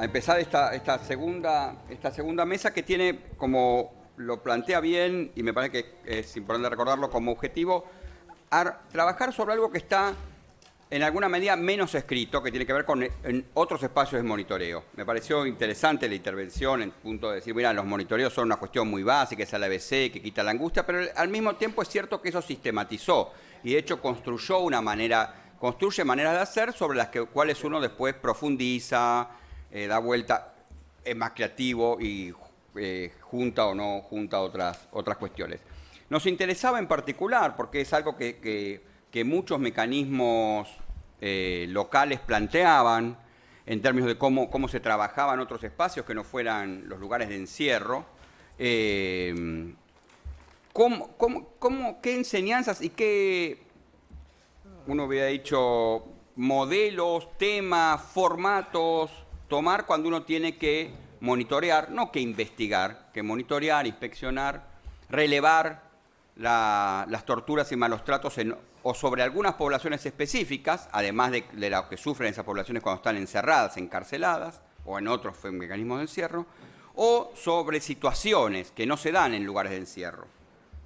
a empezar esta segunda mesa que tiene, como lo plantea bien, y me parece que es importante recordarlo como objetivo, trabajar sobre algo que está en alguna medida menos escrito, que tiene que ver con en otros espacios de monitoreo. Me pareció interesante la intervención en el punto de decir, mira, los monitoreos son una cuestión muy básica, es el ABC, que quita la angustia, pero al mismo tiempo es cierto que eso sistematizó y de hecho construye maneras de hacer sobre las cuales uno después profundiza, da vuelta, es más creativo y junta o no junta otras cuestiones. Nos interesaba en particular, porque es algo que muchos mecanismos locales planteaban en términos de cómo se trabajaba en otros espacios que no fueran los lugares de encierro. ¿Qué enseñanzas y qué, uno hubiera dicho, modelos, temas, formatos, tomar cuando uno tiene que monitorear, no que investigar, que monitorear, inspeccionar, relevar las torturas y malos tratos o sobre algunas poblaciones específicas, además de lo que sufren esas poblaciones cuando están encerradas, encarceladas, o en otros mecanismos de encierro, o sobre situaciones que no se dan en lugares de encierro,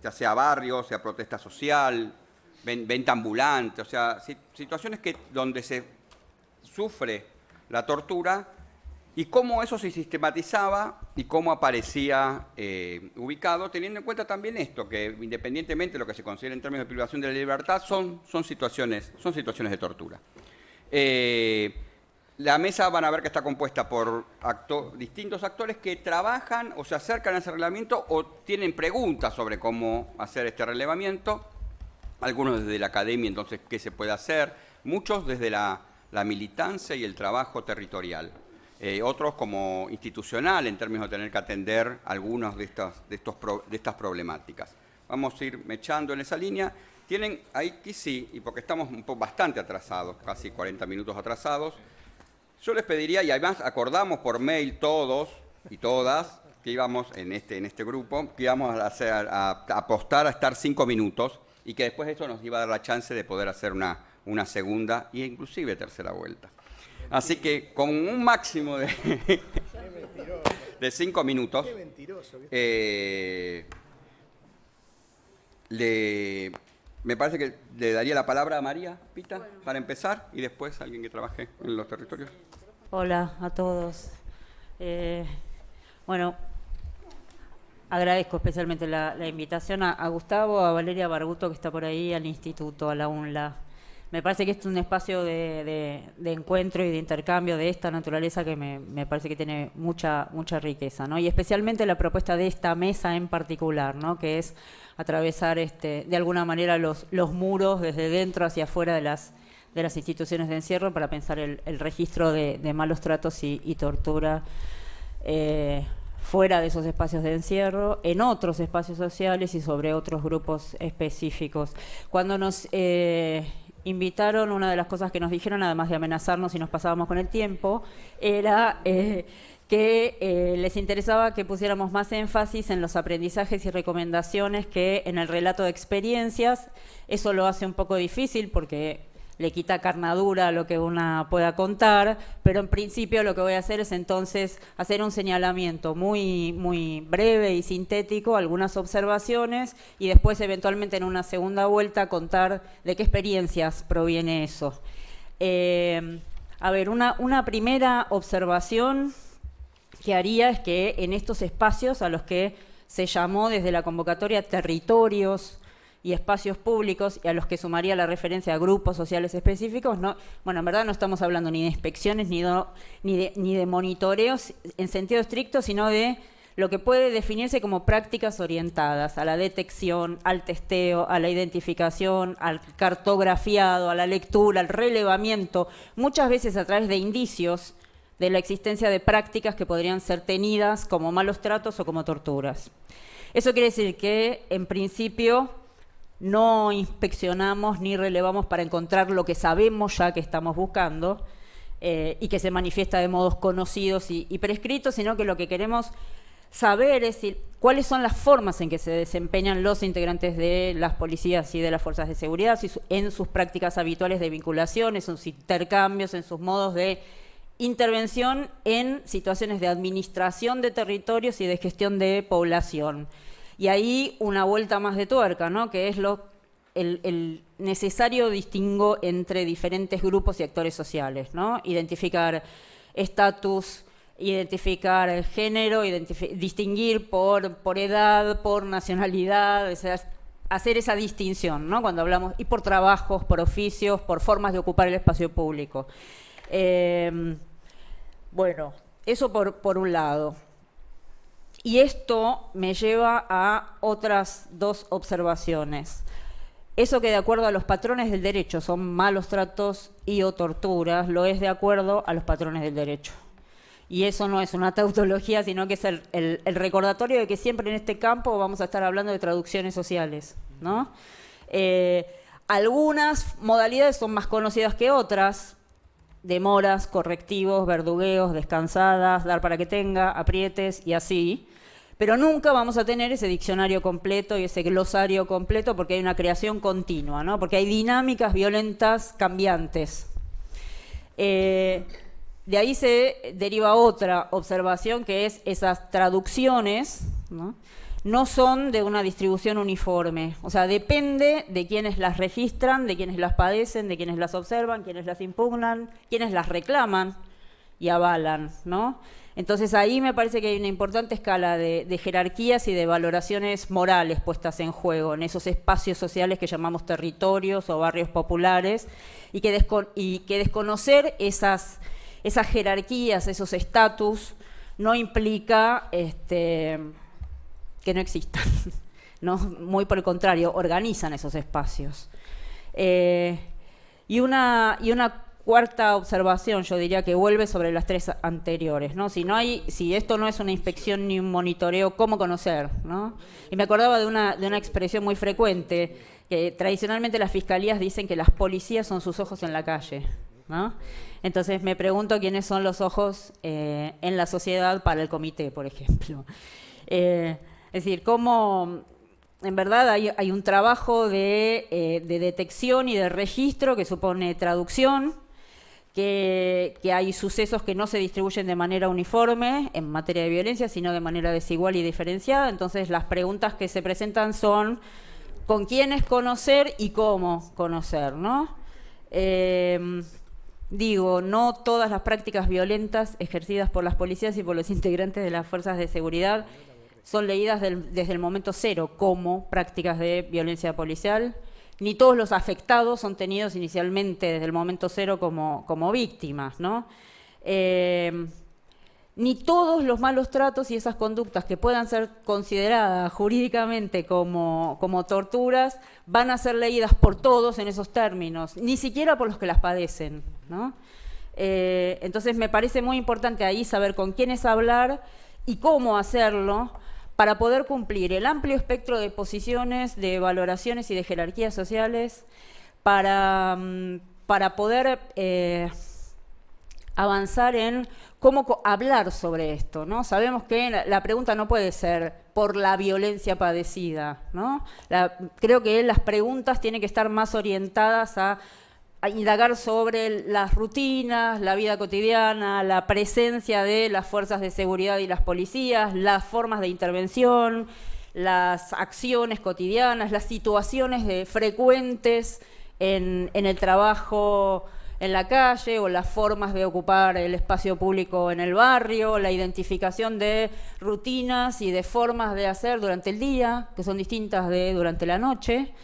ya sea barrios, sea protesta social, venta ambulante, o sea, situaciones donde se sufre la tortura y cómo eso se sistematizaba y cómo aparecía ubicado, teniendo en cuenta también esto, que independientemente de lo que se considera en términos de privación de la libertad, son situaciones de tortura. La mesa van a ver que está compuesta por distintos actores que trabajan o se acercan a ese relevamiento o tienen preguntas sobre cómo hacer este relevamiento, algunos desde la academia, entonces, qué se puede hacer, muchos desde la militancia y el trabajo territorial. Otros como institucional, en términos de tener que atender algunas de estas problemáticas. Vamos a ir mechando en esa línea. Tienen ahí que sí, y porque estamos bastante atrasados, casi 40 minutos atrasados, yo les pediría, y además acordamos por mail todos y todas, que íbamos en este grupo, que íbamos a apostar a estar 5 minutos y que después eso nos iba a dar la chance de poder hacer una segunda e inclusive tercera vuelta. Así que con un máximo de 5 minutos, me parece que le daría la palabra a María Pita para empezar y después a alguien que trabaje en los territorios. Hola a todos. Bueno, agradezco especialmente la invitación a Gustavo, a Valeria Barbuto, que está por ahí, al Instituto, a la UNLA. Me parece que este es un espacio de encuentro y de intercambio de esta naturaleza que me parece que tiene mucha riqueza, ¿no? Y especialmente la propuesta de esta mesa en particular, ¿no? Que es atravesar de alguna manera los muros desde dentro hacia afuera de las instituciones de encierro para pensar el registro de malos tratos y tortura fuera de esos espacios de encierro, en otros espacios sociales y sobre otros grupos específicos. Cuando nos invitaron, una de las cosas que nos dijeron, además de amenazarnos si nos pasábamos con el tiempo, era que les interesaba que pusiéramos más énfasis en los aprendizajes y recomendaciones que en el relato de experiencias. Eso lo hace un poco difícil porque le quita carnadura a lo que una pueda contar, pero en principio lo que voy a hacer es entonces hacer un señalamiento muy breve y sintético, algunas observaciones, y después eventualmente en una segunda vuelta contar de qué experiencias proviene eso. A ver, una primera observación que haría es que en estos espacios a los que se llamó desde la convocatoria territorios y espacios públicos, y a los que sumaría la referencia a grupos sociales específicos, bueno, en verdad no estamos hablando ni de inspecciones ni de monitoreos en sentido estricto, sino de lo que puede definirse como prácticas orientadas a la detección, al testeo, a la identificación, al cartografiado, a la lectura, al relevamiento, muchas veces a través de indicios de la existencia de prácticas que podrían ser tenidas como malos tratos o como torturas. Eso quiere decir que, en principio, no inspeccionamos ni relevamos para encontrar lo que sabemos ya que estamos buscando y que se manifiesta de modos conocidos y prescritos, sino que lo que queremos saber es cuáles son las formas en que se desempeñan los integrantes de las policías y de las fuerzas de seguridad en sus prácticas habituales de vinculación, en sus intercambios, en sus modos de intervención en situaciones de administración de territorios y de gestión de población. Y ahí una vuelta más de tuerca, ¿no? Que es el necesario distingo entre diferentes grupos y actores sociales, ¿no? Identificar estatus, identificar género, distinguir por edad, por nacionalidad, o sea, hacer esa distinción, ¿no? Cuando hablamos, y por trabajos, por oficios, por formas de ocupar el espacio público. Bueno, eso por un lado. Y esto me lleva a otras dos observaciones. Eso que de acuerdo a los patrones del derecho son malos tratos y o torturas, lo es de acuerdo a los patrones del derecho. Y eso no es una tautología, sino que es el recordatorio de que siempre en este campo vamos a estar hablando de traducciones sociales, ¿no? Algunas modalidades son más conocidas que otras, demoras, correctivos, verdugueos, descansadas, dar para que tenga, aprietes y así. Pero nunca vamos a tener ese diccionario completo y ese glosario completo porque hay una creación continua, ¿no? Porque hay dinámicas violentas cambiantes. De ahí se deriva otra observación que es esas traducciones, ¿no? No son de una distribución uniforme. O sea, depende de quienes las registran, de quienes las padecen, de quienes las observan, quienes las impugnan, quienes las reclaman y avalan, ¿no? Entonces ahí me parece que hay una importante escala de jerarquías y de valoraciones morales puestas en juego en esos espacios sociales que llamamos territorios o barrios populares y que desconocer esas jerarquías, esos estatus, no implica que no existan, ¿no? Muy por el contrario, organizan esos espacios. Y una cuarta observación, yo diría que vuelve sobre las tres anteriores, ¿no? Si esto no es una inspección ni un monitoreo, ¿cómo conocer, ¿no? Y me acordaba de una expresión muy frecuente, que tradicionalmente las fiscalías dicen que las policías son sus ojos en la calle, ¿no? Entonces me pregunto quiénes son los ojos en la sociedad para el comité, por ejemplo. Es decir, cómo en verdad hay un trabajo de detección y de registro que supone traducción, que hay sucesos que no se distribuyen de manera uniforme en materia de violencia, sino de manera desigual y diferenciada. Entonces las preguntas que se presentan son con quiénes conocer y cómo conocer, ¿no? Digo, no todas las prácticas violentas ejercidas por las policías y por los integrantes de las fuerzas de seguridad son leídas desde el momento cero como prácticas de violencia policial, ni todos los afectados son tenidos inicialmente desde el momento cero como víctimas, ¿no? Ni todos los malos tratos y esas conductas que puedan ser consideradas jurídicamente como torturas van a ser leídas por todos en esos términos, ni siquiera por los que las padecen, ¿no? Entonces me parece muy importante ahí saber con quiénes hablar y cómo hacerlo para poder cumplir el amplio espectro de posiciones, de valoraciones y de jerarquías sociales, para poder avanzar en cómo hablar sobre esto, ¿no? Sabemos que la pregunta no puede ser por la violencia padecida, ¿no? Creo que las preguntas tienen que estar más orientadas a indagar sobre las rutinas, la vida cotidiana, la presencia de las fuerzas de seguridad y las policías, las formas de intervención, las acciones cotidianas, las situaciones frecuentes en el trabajo en la calle o las formas de ocupar el espacio público en el barrio, la identificación de rutinas y de formas de hacer durante el día, que son distintas de durante la noche,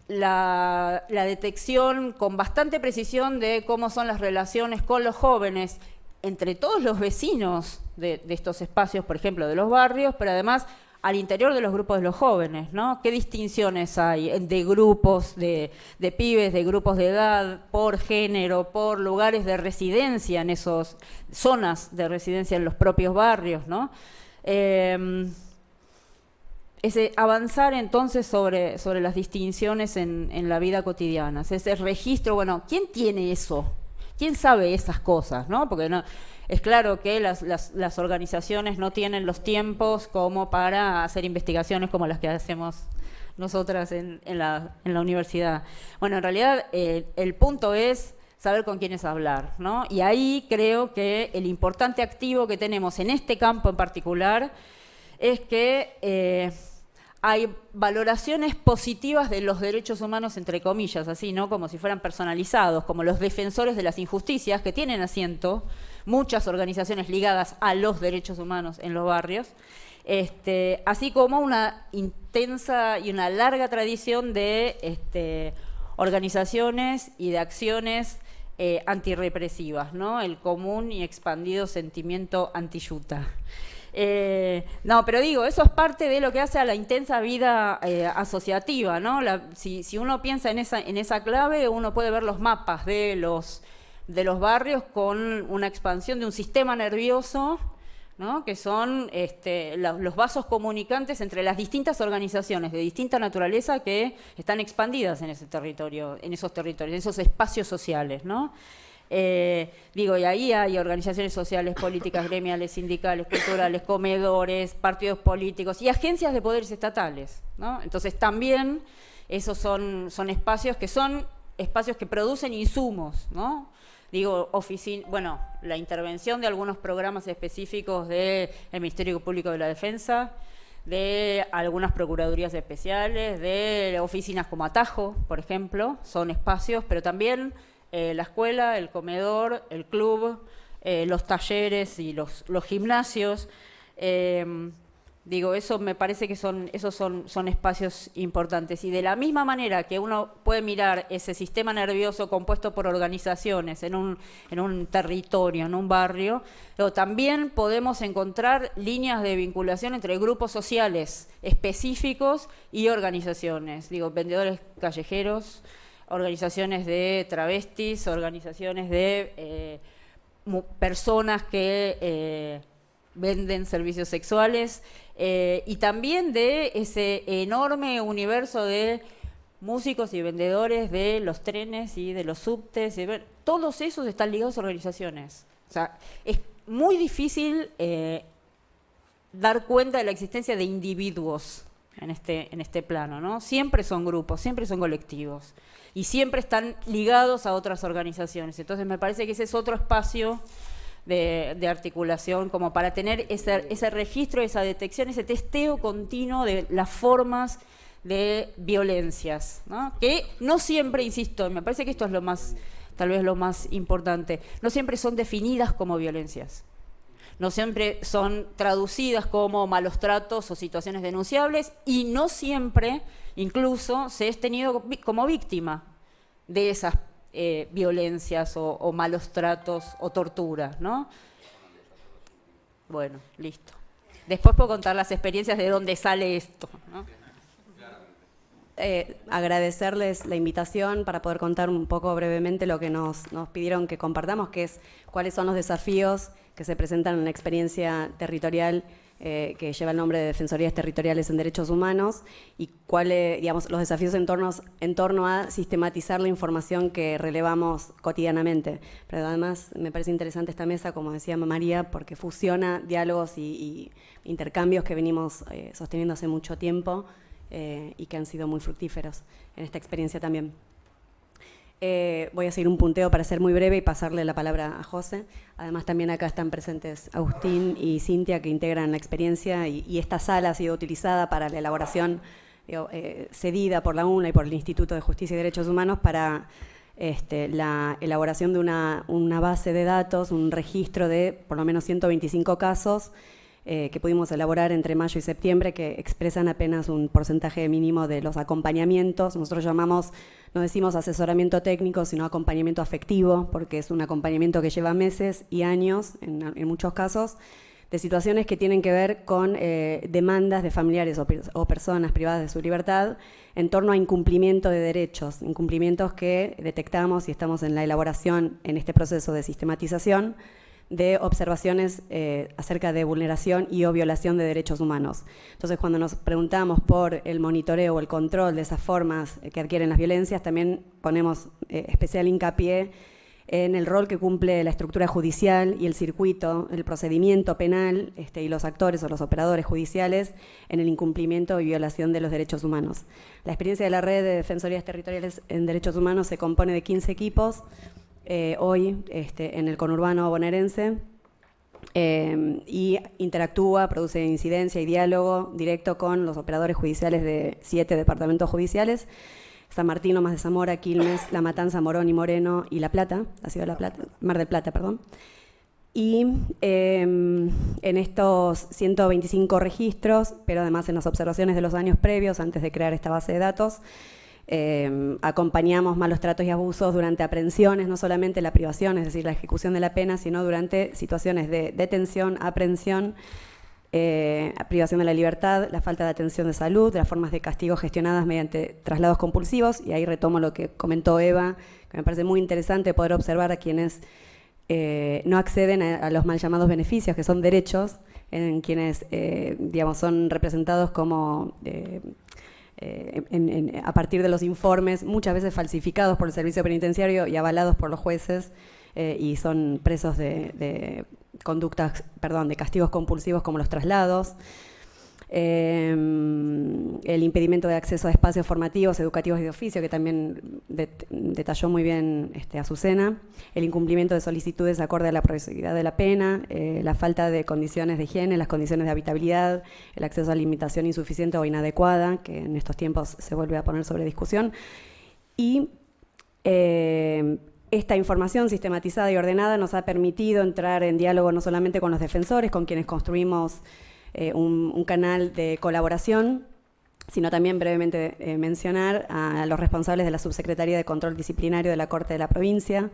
la detección con bastante precisión de cómo son las relaciones con los jóvenes entre todos los vecinos de estos espacios, por ejemplo, de los barrios, pero además al interior de los grupos de los jóvenes, ¿no? ¿Qué distinciones hay de grupos de pibes, de grupos de edad, por género, por lugares de residencia en esas zonas de residencia en los propios barrios, ¿no? Avanzar entonces sobre las distinciones en la vida cotidiana, ese registro, bueno, ¿quién tiene eso? ¿Quién sabe esas cosas, no? Porque no, es claro que las organizaciones no tienen los tiempos como para hacer investigaciones como las que hacemos nosotras en la universidad. Bueno, en realidad el punto es saber con quiénes hablar, ¿no? Y ahí creo que el importante activo que tenemos en este campo en particular es que hay valoraciones positivas de los derechos humanos, entre comillas, así, ¿no? Como si fueran personalizados, como los defensores de las injusticias, que tienen asiento muchas organizaciones ligadas a los derechos humanos en los barrios, así como una intensa y una larga tradición de organizaciones y de acciones antirrepresivas, ¿no? El común y expandido sentimiento anti-yuta. No, pero digo, eso es parte de lo que hace a la intensa vida asociativa, ¿no? Si uno piensa en esa clave, uno puede ver los mapas de los barrios con una expansión de un sistema nervioso, ¿no? Que son los vasos comunicantes entre las distintas organizaciones de distinta naturaleza que están expandidas en ese territorio, en esos espacios sociales, ¿no? Y ahí hay organizaciones sociales, políticas, gremiales, sindicales, culturales, comedores, partidos políticos y agencias de poderes estatales, ¿no? Entonces también esos son espacios que producen insumos, ¿no? La intervención de algunos programas específicos del Ministerio Público de la Defensa, de algunas procuradurías especiales, de oficinas como Atajo, por ejemplo, son espacios, pero también la escuela, el comedor, el club, los talleres y los gimnasios. Eso me parece que son espacios importantes. Y de la misma manera que uno puede mirar ese sistema nervioso compuesto por organizaciones en un territorio, en un barrio, pero también podemos encontrar líneas de vinculación entre grupos sociales específicos y organizaciones. Vendedores callejeros, organizaciones de travestis, organizaciones de personas que venden servicios sexuales, y también de ese enorme universo de músicos y vendedores de los trenes y de los subtes. Todos esos están ligados a organizaciones. O sea, es muy difícil dar cuenta de la existencia de individuos en este plano, ¿no? Siempre son grupos, siempre son colectivos y siempre están ligados a otras organizaciones. Entonces me parece que ese es otro espacio de articulación como para tener ese registro, esa detección, ese testeo continuo de las formas de violencias, ¿no? Que no siempre, insisto, me parece que esto es tal vez lo más importante, no siempre son definidas como violencias. No siempre son traducidas como malos tratos o situaciones denunciables y no siempre incluso se es tenido como víctima de esas violencias o malos tratos o torturas, ¿no? Bueno, listo. Después puedo contar las experiencias de dónde sale esto, ¿no? Agradecerles la invitación para poder contar un poco brevemente lo que nos pidieron que compartamos, que es cuáles son los desafíos que se presentan en la experiencia territorial que lleva el nombre de Defensorías Territoriales en Derechos Humanos y cuáles, los desafíos en torno a sistematizar la información que relevamos cotidianamente. Pero además me parece interesante esta mesa, como decía María, porque fusiona diálogos y intercambios que venimos sosteniendo hace mucho tiempo y que han sido muy fructíferos en esta experiencia también. Voy a seguir un punteo para ser muy breve y pasarle la palabra a José. Además, también acá están presentes Agustín y Cintia, que integran la experiencia, y esta sala ha sido utilizada para la elaboración cedida por la UNLA y por el Instituto de Justicia y Derechos Humanos para la elaboración de una base de datos, un registro de por lo menos 125 casos que pudimos elaborar entre mayo y septiembre, que expresan apenas un porcentaje mínimo de los acompañamientos. Nosotros no decimos asesoramiento técnico, sino acompañamiento afectivo, porque es un acompañamiento que lleva meses y años, en muchos casos, de situaciones que tienen que ver con demandas de familiares o personas privadas de su libertad en torno a incumplimiento de derechos, incumplimientos que detectamos y estamos en la elaboración en este proceso de sistematización de observaciones acerca de vulneración y o violación de derechos humanos. Entonces, cuando nos preguntamos por el monitoreo o el control de esas formas que adquieren las violencias, también ponemos especial hincapié en el rol que cumple la estructura judicial y el circuito, el procedimiento penal y los actores o los operadores judiciales en el incumplimiento y violación de los derechos humanos. La experiencia de la Red de Defensorías Territoriales en Derechos Humanos se compone de 15 equipos hoy en el conurbano bonaerense y interactúa, produce incidencia y diálogo directo con los operadores judiciales de 7 departamentos judiciales: San Martín, Lomas de Zamora, Quilmes, La Matanza, Morón y Moreno y La Plata, la ciudad de La Plata, Mar del Plata, perdón. Y en estos 125 registros, pero además en las observaciones de los años previos, antes de crear esta base de datos, acompañamos malos tratos y abusos durante aprehensiones, no solamente la privación, es decir, la ejecución de la pena, sino durante situaciones de detención, aprehensión, privación de la libertad, la falta de atención de salud, las formas de castigo gestionadas mediante traslados compulsivos. Y ahí retomo lo que comentó Eva, que me parece muy interesante poder observar a quienes no acceden a los mal llamados beneficios, que son derechos, en quienes digamos, son representados como a partir de los informes, muchas veces falsificados por el servicio penitenciario y avalados por los jueces, y son presos de conductas, perdón, de castigos compulsivos como los traslados, el impedimento de acceso a espacios formativos, educativos y de oficio, que también detalló muy bien Azucena, el incumplimiento de solicitudes acorde a la progresividad de la pena, la falta de condiciones de higiene, las condiciones de habitabilidad, el acceso a alimentación insuficiente o inadecuada, que en estos tiempos se vuelve a poner sobre discusión, y esta información sistematizada y ordenada nos ha permitido entrar en diálogo no solamente con los defensores, con quienes construimos un canal de colaboración, sino también brevemente mencionar a los responsables de la Subsecretaría de Control Disciplinario de la Corte de la Provincia,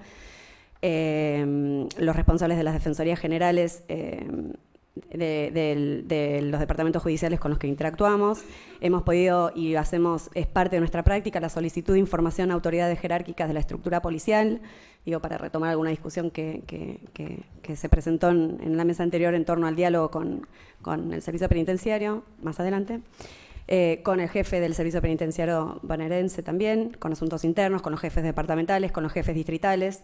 los responsables de las Defensorías Generales de los departamentos judiciales con los que interactuamos. Hemos podido, y hacemos, es parte de nuestra práctica, la solicitud de información a autoridades jerárquicas de la estructura policial, digo, para retomar alguna discusión que se presentó en la mesa anterior en torno al diálogo con el servicio penitenciario, más adelante, con el jefe del servicio penitenciario bonaerense también, con asuntos internos, con los jefes departamentales, con los jefes distritales,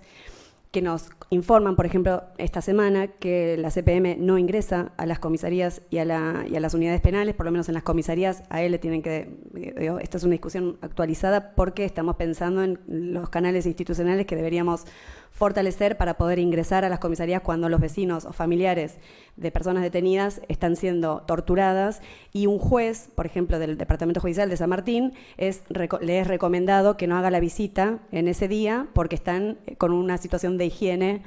que nos informan, por ejemplo, esta semana, que la CPM no ingresa a las comisarías y a las unidades penales, por lo menos en las comisarías. A él le tienen que, digo, esto es una discusión actualizada porque estamos pensando en los canales institucionales que deberíamos fortalecer para poder ingresar a las comisarías cuando los vecinos o familiares de personas detenidas están siendo torturadas, y un juez, por ejemplo, del Departamento Judicial de San Martín, le es recomendado que no haga la visita en ese día porque están con una situación de higiene,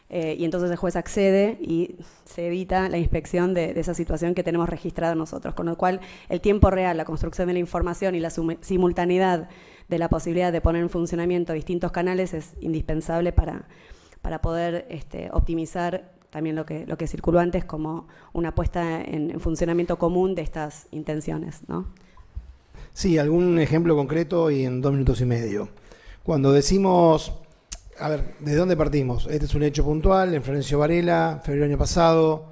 y entonces el juez accede y se evita la inspección de esa situación que tenemos registrada nosotros, con lo cual el tiempo real, la construcción de la información y la simultaneidad de la posibilidad de poner en funcionamiento distintos canales es indispensable para poder optimizar también lo que circuló antes como una puesta en funcionamiento común de estas intenciones, ¿no? Sí, algún ejemplo concreto y en 2 minutos y medio. Cuando decimos, a ver, ¿de dónde partimos? Este es un hecho puntual en Florencio Varela, febrero del año pasado,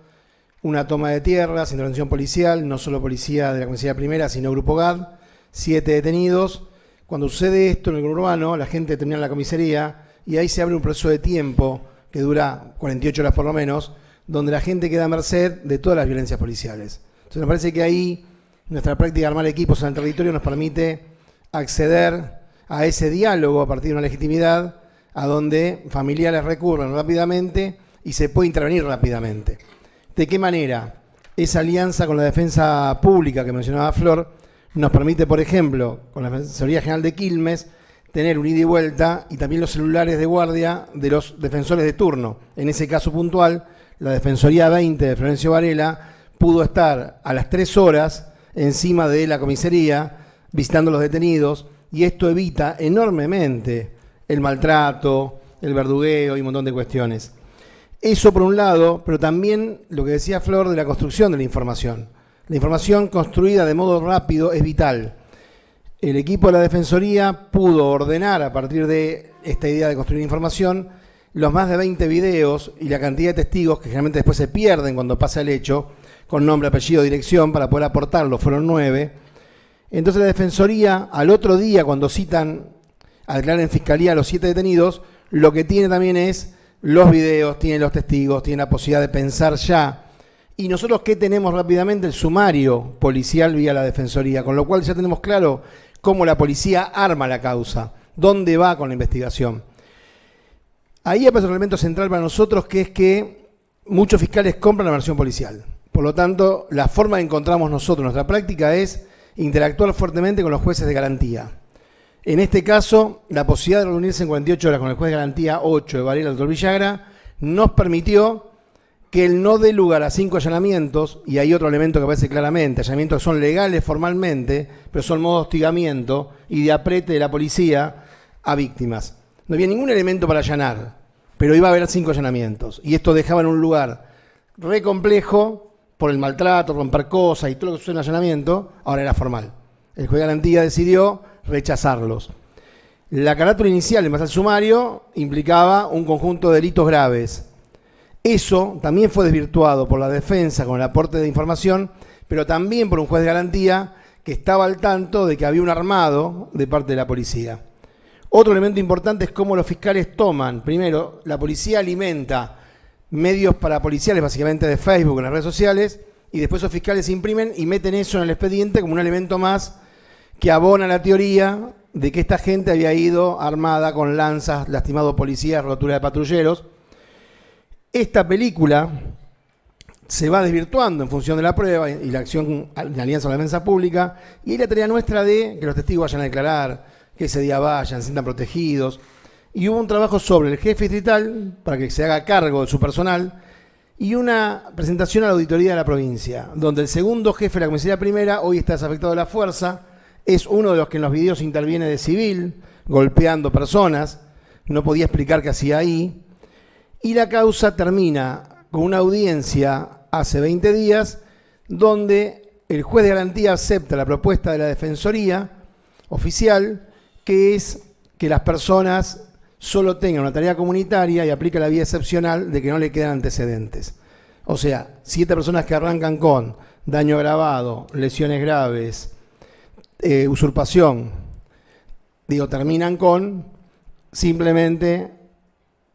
una toma de tierras, intervención policial, no solo policía de la comisaría primera, sino Grupo GAD, 7 detenidos. Cuando sucede esto en el conurbano, la gente termina en la comisaría y ahí se abre un proceso de tiempo que dura 48 horas por lo menos, donde la gente queda a merced de todas las violencias policiales. Entonces me parece que ahí nuestra práctica de armar equipos en el territorio nos permite acceder a ese diálogo a partir de una legitimidad a donde familiares recurren rápidamente y se puede intervenir rápidamente. ¿De qué manera? Esa alianza con la defensa pública que mencionaba Flor nos permite, por ejemplo, con la Defensoría General de Quilmes, tener un ida y vuelta y también los celulares de guardia de los defensores de turno. En ese caso puntual, la Defensoría 20 de Florencio Varela pudo estar a las 3 horas encima de la comisaría visitando a los detenidos, y esto evita enormemente el maltrato, el verdugueo y un montón de cuestiones. Eso por un lado, pero también lo que decía Flor de la construcción de la información. La información construida de modo rápido es vital. El equipo de la Defensoría pudo ordenar a partir de esta idea de construir información los más de 20 videos y la cantidad de testigos que generalmente después se pierden cuando pasa el hecho, con nombre, apellido, dirección, para poder aportarlo, fueron 9. Entonces la Defensoría, al otro día, cuando citan a declarar en Fiscalía a los 7 detenidos, lo que tiene también es los videos, tiene los testigos, tiene la posibilidad de pensar ya. Y nosotros, ¿qué tenemos rápidamente? El sumario policial vía la Defensoría, con lo cual ya tenemos claro cómo la policía arma la causa, dónde va con la investigación. Ahí aparece un elemento central para nosotros, que es que muchos fiscales compran la versión policial. Por lo tanto, la forma que encontramos nosotros, nuestra práctica, es interactuar fuertemente con los jueces de garantía. En este caso, la posibilidad de reunirse en 48 horas con el juez de garantía 8 de Varela, Dr. Villagra, nos permitió que él no dé lugar a 5 allanamientos, y hay otro elemento que aparece claramente, allanamientos que son legales formalmente, pero son modo de hostigamiento y de aprete de la policía a víctimas. No había ningún elemento para allanar, pero iba a haber 5 allanamientos, y esto dejaba en un lugar re complejo por el maltrato, romper cosas y todo lo que sucede en el allanamiento. Ahora era formal. El juez de garantía decidió rechazarlos. La carátula inicial en base al sumario implicaba un conjunto de delitos graves. Eso también fue desvirtuado por la defensa con el aporte de información, pero también por un juez de garantía que estaba al tanto de que había un armado de parte de la policía. Otro elemento importante es cómo los fiscales toman. Primero, la policía alimenta medios parapoliciales, básicamente de Facebook en las redes sociales, y después los fiscales imprimen y meten eso en el expediente como un elemento más que abona la teoría de que esta gente había ido armada con lanzas, lastimado policías, rotura de patrulleros. Esta película se va desvirtuando en función de la prueba y la acción en alianza con la defensa pública, y hay la tarea nuestra de que los testigos vayan a declarar, que ese día vayan, se sientan protegidos. Y hubo un trabajo sobre el jefe distrital para que se haga cargo de su personal, y una presentación a la auditoría de la provincia, donde el segundo jefe de la comisaría primera, hoy está desafectado de la fuerza, es uno de los que en los videos interviene de civil, golpeando personas, no podía explicar qué hacía ahí, y la causa termina con una audiencia hace 20 días, donde el juez de garantía acepta la propuesta de la Defensoría oficial, que es que las personas solo tengan una tarea comunitaria y aplica la vía excepcional de que no le quedan antecedentes. O sea, 7 personas que arrancan con daño agravado, lesiones graves, usurpación, terminan con simplemente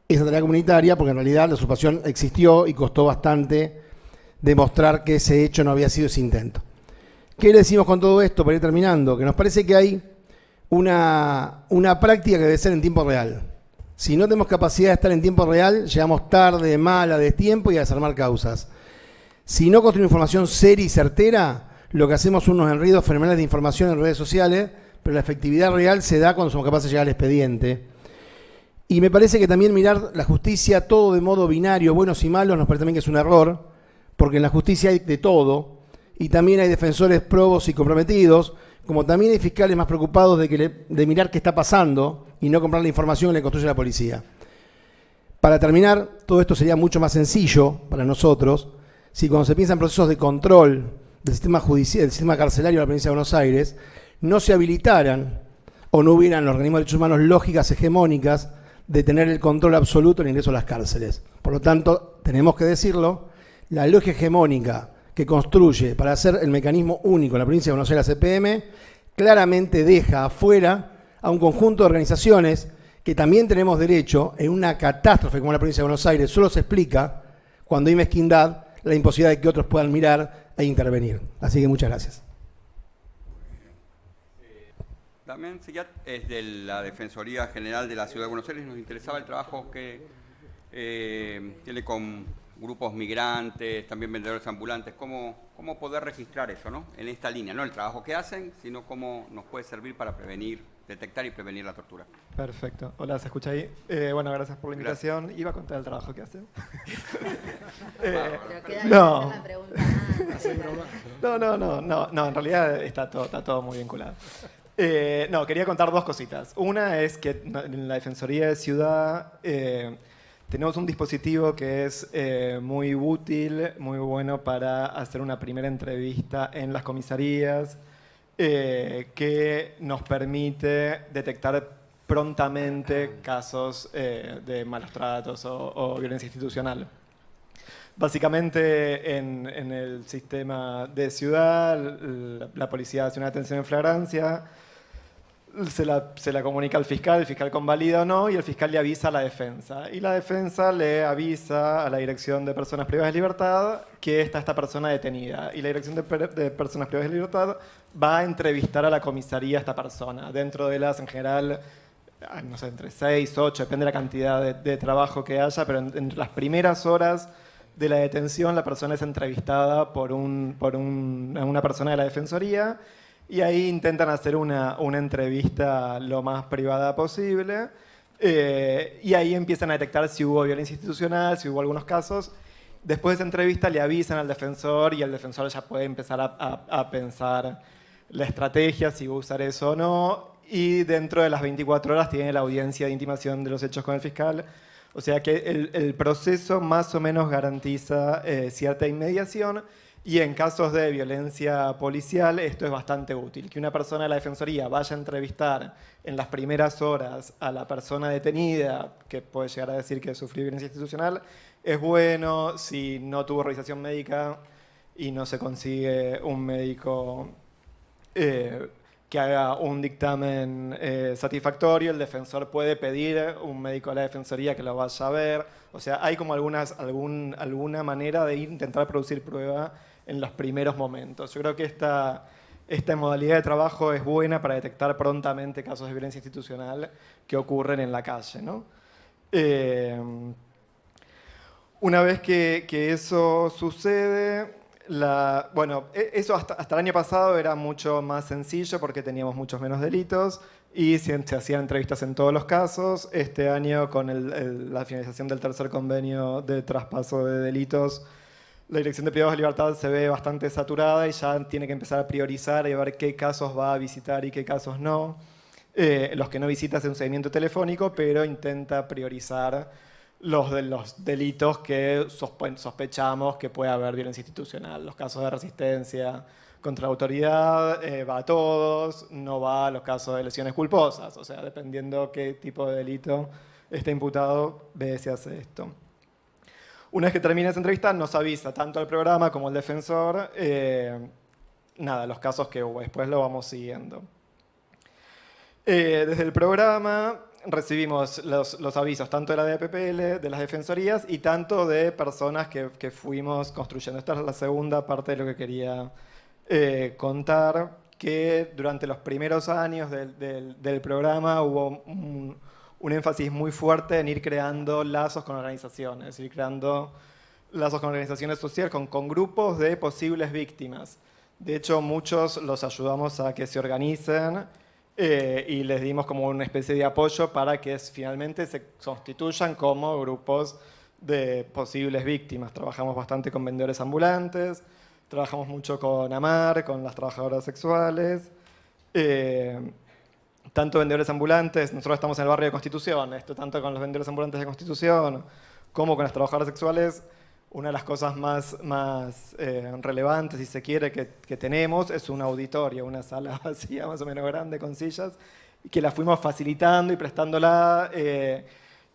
esa tarea comunitaria, porque en realidad la usurpación existió y costó bastante demostrar que ese hecho no había sido ese intento. ¿Qué le decimos con todo esto para ir terminando? Que nos parece que hay una práctica que debe ser en tiempo real. Si no tenemos capacidad de estar en tiempo real, llegamos tarde, mal, a destiempo y a desarmar causas. Si no construimos información seria y certera, lo que hacemos son unos enredos fenomenales de información en redes sociales, pero la efectividad real se da cuando somos capaces de llegar al expediente. Y me parece que también mirar la justicia todo de modo binario, buenos y malos, nos parece también que es un error, porque en la justicia hay de todo, y también hay defensores probos y comprometidos, como también hay fiscales más preocupados de mirar qué está pasando y no comprar la información que le construye la policía. Para terminar, todo esto sería mucho más sencillo para nosotros si cuando se piensa en procesos de control del sistema judicial, del sistema carcelario de la provincia de Buenos Aires, no se habilitaran o no hubieran los organismos de derechos humanos lógicas hegemónicas de tener el control absoluto en el ingreso a las cárceles. Por lo tanto, tenemos que decirlo, la lógica hegemónica que construye para hacer el mecanismo único en la provincia de Buenos Aires, la CPM, claramente deja afuera a un conjunto de organizaciones que también tenemos derecho, en una catástrofe como la provincia de Buenos Aires, solo se explica cuando hay mezquindad, la imposibilidad de que otros puedan mirar e intervenir. Así que muchas gracias. También, Siquiat, es de la Defensoría General de la Ciudad de Buenos Aires. Nos interesaba el trabajo que tiene con grupos migrantes, también vendedores ambulantes. ¿Cómo poder registrar eso, ¿no? En esta línea, no el trabajo que hacen, sino cómo nos puede servir para prevenir, detectar y prevenir la tortura. Perfecto. Hola, ¿se escucha ahí? Bueno, gracias por la invitación. Iba a contar el trabajo que hacen. No, en realidad está todo muy vinculado. No, quería contar 2 cositas. Una es que en la Defensoría de Ciudad tenemos un dispositivo que es muy útil, muy bueno para hacer una primera entrevista en las comisarías, que nos permite detectar prontamente casos de malos tratos o violencia institucional. Básicamente, en el sistema de ciudad, la policía hace una detención en flagrancia, se la comunica al fiscal, el fiscal convalida o no, y el fiscal le avisa a la defensa. Y la defensa le avisa a la Dirección de Personas Privadas de Libertad que está esta persona detenida. Y la Dirección de Personas Privadas de Libertad va a entrevistar a la comisaría a esta persona. Dentro de las, en general, no sé, entre 6, 8, depende de la cantidad de trabajo que haya, pero en las primeras horas de la detención la persona es entrevistada por una persona de la Defensoría y ahí intentan hacer una entrevista lo más privada posible y ahí empiezan a detectar si hubo violencia institucional, si hubo algunos casos. Después de esa entrevista le avisan al defensor y el defensor ya puede empezar a pensar la estrategia, si va a usar eso o no, y dentro de las 24 horas tiene la audiencia de intimación de los hechos con el fiscal. O sea que el proceso más o menos garantiza cierta inmediación y en casos de violencia policial esto es bastante útil. Que una persona de la Defensoría vaya a entrevistar en las primeras horas a la persona detenida, que puede llegar a decir que sufrió violencia institucional, es bueno. Si no tuvo revisación médica y no se consigue un médico que haga un dictamen satisfactorio, el defensor puede pedir un médico de la Defensoría que lo vaya a ver. O sea, hay como alguna manera de intentar producir prueba en los primeros momentos. Yo creo que esta modalidad de trabajo es buena para detectar prontamente casos de violencia institucional que ocurren en la calle, ¿no? Una vez que eso sucede, eso hasta el año pasado era mucho más sencillo porque teníamos muchos menos delitos y se hacían entrevistas en todos los casos. Este año, con la finalización del tercer convenio de traspaso de delitos, la Dirección de Privados de Libertad se ve bastante saturada y ya tiene que empezar a priorizar y a ver qué casos va a visitar y qué casos no. Los que no visita hace un seguimiento telefónico, pero intenta priorizar los delitos que sospechamos que puede haber violencia institucional. Los casos de resistencia contra la autoridad va a todos, no va a los casos de lesiones culposas. O sea, dependiendo qué tipo de delito esté imputado, se hace esto. Una vez que termina esa entrevista, nos avisa tanto el programa como el defensor, los casos que hubo. Después lo vamos siguiendo. Desde el programa recibimos los avisos tanto de la DPPL, de las defensorías y tanto de personas que fuimos construyendo. Esta es la segunda parte de lo que quería contar, que durante los primeros años del programa hubo un énfasis muy fuerte en ir creando lazos con organizaciones, ir creando lazos con organizaciones sociales, con grupos de posibles víctimas. De hecho, muchos los ayudamos a que se organicen y les dimos como una especie de apoyo para que finalmente se constituyan como grupos de posibles víctimas. Trabajamos bastante con vendedores ambulantes, trabajamos mucho con AMAR, con las trabajadoras sexuales, tanto vendedores ambulantes, nosotros estamos en el barrio de Constitución, tanto con los vendedores ambulantes de Constitución como con las trabajadoras sexuales. Una de las cosas más relevantes, si se quiere, que tenemos es un auditorio, una sala vacía más o menos grande con sillas, y que la fuimos facilitando y prestándola.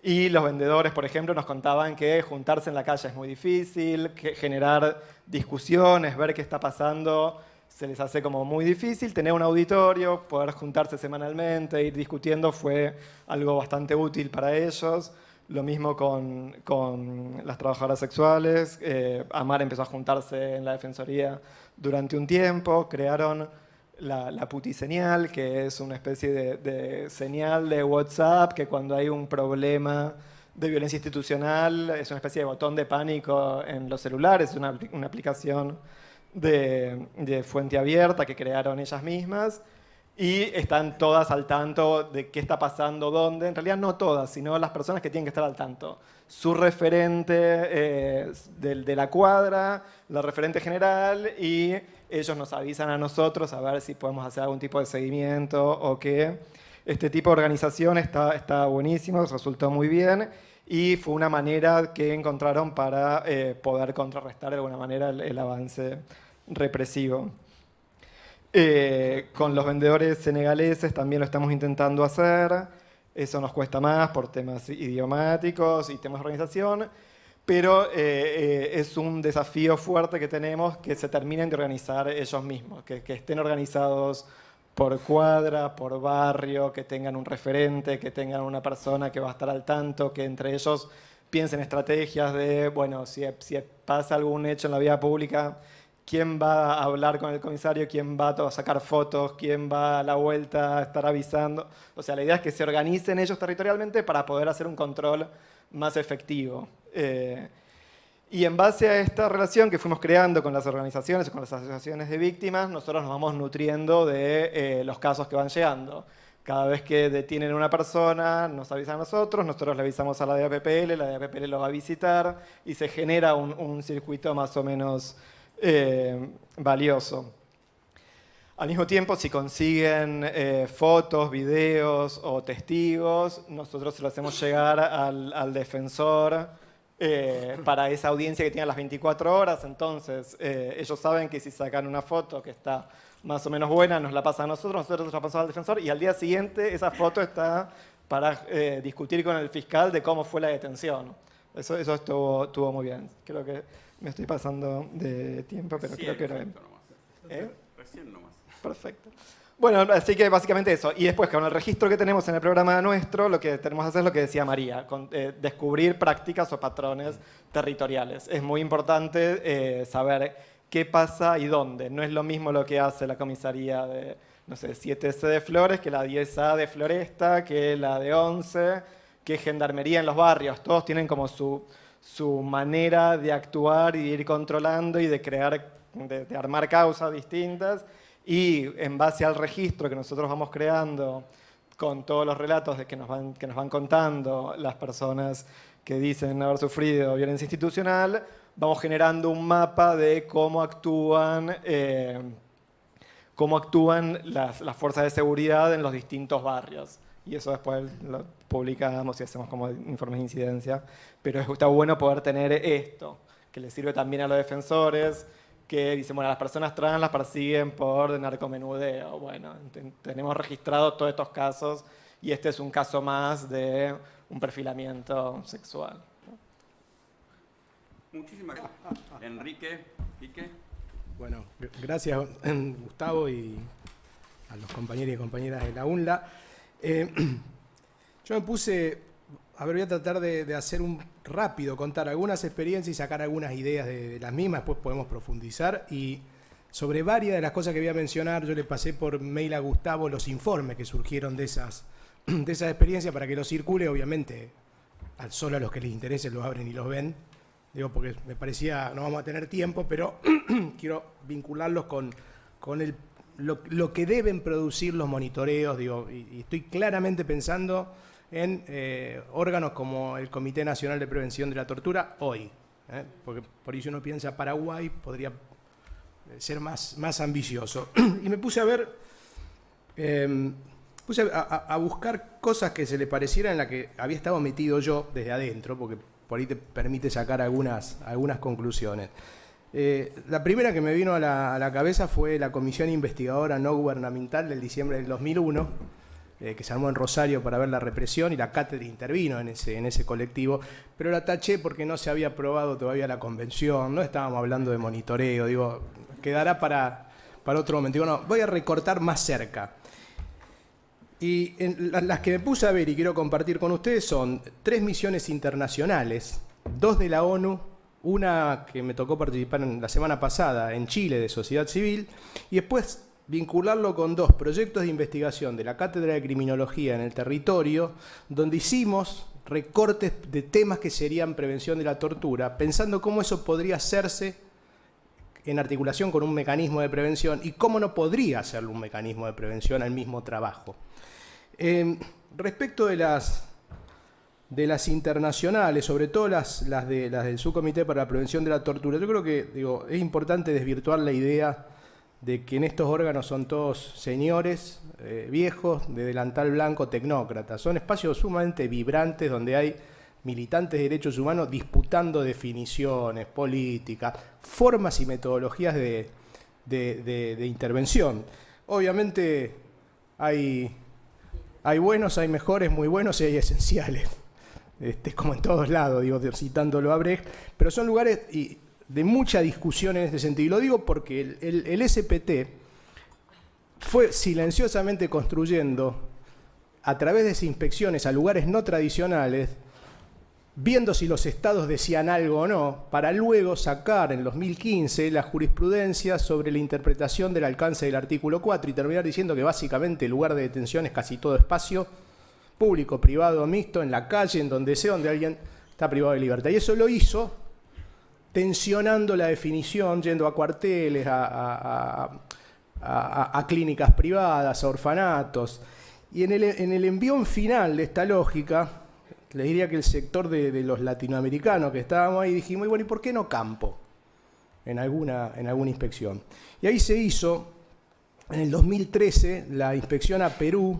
Y los vendedores, por ejemplo, nos contaban que juntarse en la calle es muy difícil, que generar discusiones, ver qué está pasando, se les hace como muy difícil. Tener un auditorio, poder juntarse semanalmente, ir discutiendo, fue algo bastante útil para ellos. Lo mismo con las trabajadoras sexuales. AMAR empezó a juntarse en la Defensoría durante un tiempo. Crearon la putiseñal, que es una especie de señal de WhatsApp que cuando hay un problema de violencia institucional es una especie de botón de pánico en los celulares. Es una aplicación de fuente abierta que crearon ellas mismas. Y están todas al tanto de qué está pasando, dónde. En realidad no todas, sino las personas que tienen que estar al tanto. Su referente de la cuadra, la referente general, y ellos nos avisan a nosotros a ver si podemos hacer algún tipo de seguimiento o qué. Este tipo de organización está buenísimo, resultó muy bien y fue una manera que encontraron para poder contrarrestar de alguna manera el avance represivo. Con los vendedores senegaleses también lo estamos intentando hacer. Eso nos cuesta más por temas idiomáticos y temas de organización, pero es un desafío fuerte que tenemos que se terminen de organizar ellos mismos, que estén organizados por cuadra, por barrio, que tengan un referente, que tengan una persona que va a estar al tanto, que entre ellos piensen estrategias de, bueno, si pasa algún hecho en la vía pública, quién va a hablar con el comisario, quién va a sacar fotos, quién va a la vuelta a estar avisando. O sea, la idea es que se organicen ellos territorialmente para poder hacer un control más efectivo. Y en base a esta relación que fuimos creando con las organizaciones, con las asociaciones de víctimas, nosotros nos vamos nutriendo de los casos que van llegando. Cada vez que detienen a una persona, nos avisan a nosotros le avisamos a la DAPPL, la DAPPL lo va a visitar y se genera un circuito más o menos valioso. Al mismo tiempo, si consiguen fotos, videos o testigos, nosotros se lo hacemos llegar al defensor para esa audiencia que tiene las 24 horas. Entonces, ellos saben que si sacan una foto que está más o menos buena, nos la pasan a nosotros la pasamos al defensor y al día siguiente esa foto está para discutir con el fiscal de cómo fue la detención. Eso estuvo muy bien. Creo que me estoy pasando de tiempo, pero creo que era bien. Recién nomás. Perfecto. Bueno, así que básicamente eso. Y después, con el registro que tenemos en el programa nuestro, lo que tenemos que hacer es lo que decía María, descubrir prácticas o patrones territoriales. Es muy importante saber qué pasa y dónde. No es lo mismo lo que hace la comisaría de, no sé, 7C de Flores, que la 10A de Floresta, que la de 11, que Gendarmería en los barrios. Todos tienen como su manera de actuar y de ir controlando y de crear, de armar causas distintas. Y en base al registro que nosotros vamos creando con todos los relatos que nos van contando las personas que dicen haber sufrido violencia institucional, vamos generando un mapa de cómo actúan las fuerzas de seguridad en los distintos barrios. Y eso después lo publicamos y hacemos como informes de incidencia. Pero está bueno poder tener esto, que le sirve también a los defensores, que dicen, bueno, las personas trans las persiguen por narcomenudeo. Bueno, tenemos registrados todos estos casos y este es un caso más de un perfilamiento sexual. Muchísimas gracias. Enrique, Quique. Bueno, gracias Gustavo y a los compañeros y compañeras de la UNLA. Yo me puse, voy a tratar de hacer contar algunas experiencias y sacar algunas ideas de las mismas, después podemos profundizar. Y sobre varias de las cosas que voy a mencionar, yo le pasé por mail a Gustavo los informes que surgieron de esas experiencias para que los circule, obviamente, solo a los que les interese los abren y los ven. Digo, porque me parecía, no vamos a tener tiempo, pero quiero vincularlos con lo que deben producir los monitoreos, digo, y estoy claramente pensando en órganos como el Comité Nacional de Prevención de la Tortura hoy, porque por ahí si uno piensa Paraguay podría ser más ambicioso. Y me puse a ver, a buscar cosas que se le parecieran en las que había estado metido yo desde adentro, porque por ahí te permite sacar algunas conclusiones. La primera que me vino a la cabeza fue la Comisión Investigadora No Gubernamental del diciembre del 2001, que se armó en Rosario para ver la represión, y la cátedra intervino en ese colectivo, pero la taché porque no se había aprobado todavía la convención, no estábamos hablando de monitoreo, digo, quedará para otro momento. Digo, no, voy a recortar más cerca. Y las que me puse a ver y quiero compartir con ustedes son 3 misiones internacionales, 2 de la ONU, una que me tocó participar la semana pasada en Chile de sociedad civil, y después vincularlo con 2 proyectos de investigación de la Cátedra de Criminología en el territorio, donde hicimos recortes de temas que serían prevención de la tortura, pensando cómo eso podría hacerse en articulación con un mecanismo de prevención y cómo no podría hacerlo un mecanismo de prevención al mismo trabajo. Respecto de las internacionales, sobre todo las del Subcomité para la Prevención de la Tortura, yo creo que es importante desvirtuar la idea de que en estos órganos son todos señores viejos de delantal blanco tecnócratas. Son espacios sumamente vibrantes donde hay militantes de derechos humanos disputando definiciones, políticas, formas y metodologías de intervención. Obviamente hay buenos, hay mejores, muy buenos y hay esenciales, como en todos lados, citándolo a Brecht, pero son lugares de mucha discusión en este sentido. Y lo digo porque el SPT fue silenciosamente construyendo, a través de esas inspecciones a lugares no tradicionales, viendo si los estados decían algo o no, para luego sacar en 2015 la jurisprudencia sobre la interpretación del alcance del artículo 4 y terminar diciendo que básicamente el lugar de detención es casi todo espacio público, privado o mixto, en la calle, en donde sea, donde alguien está privado de libertad. Y eso lo hizo tensionando la definición, yendo a cuarteles, a clínicas privadas, a orfanatos. Y en el envión final de esta lógica, les diría que el sector de los latinoamericanos que estábamos ahí dijimos, y bueno, ¿y por qué no campo en alguna inspección? Y ahí se hizo, en el 2013, la inspección a Perú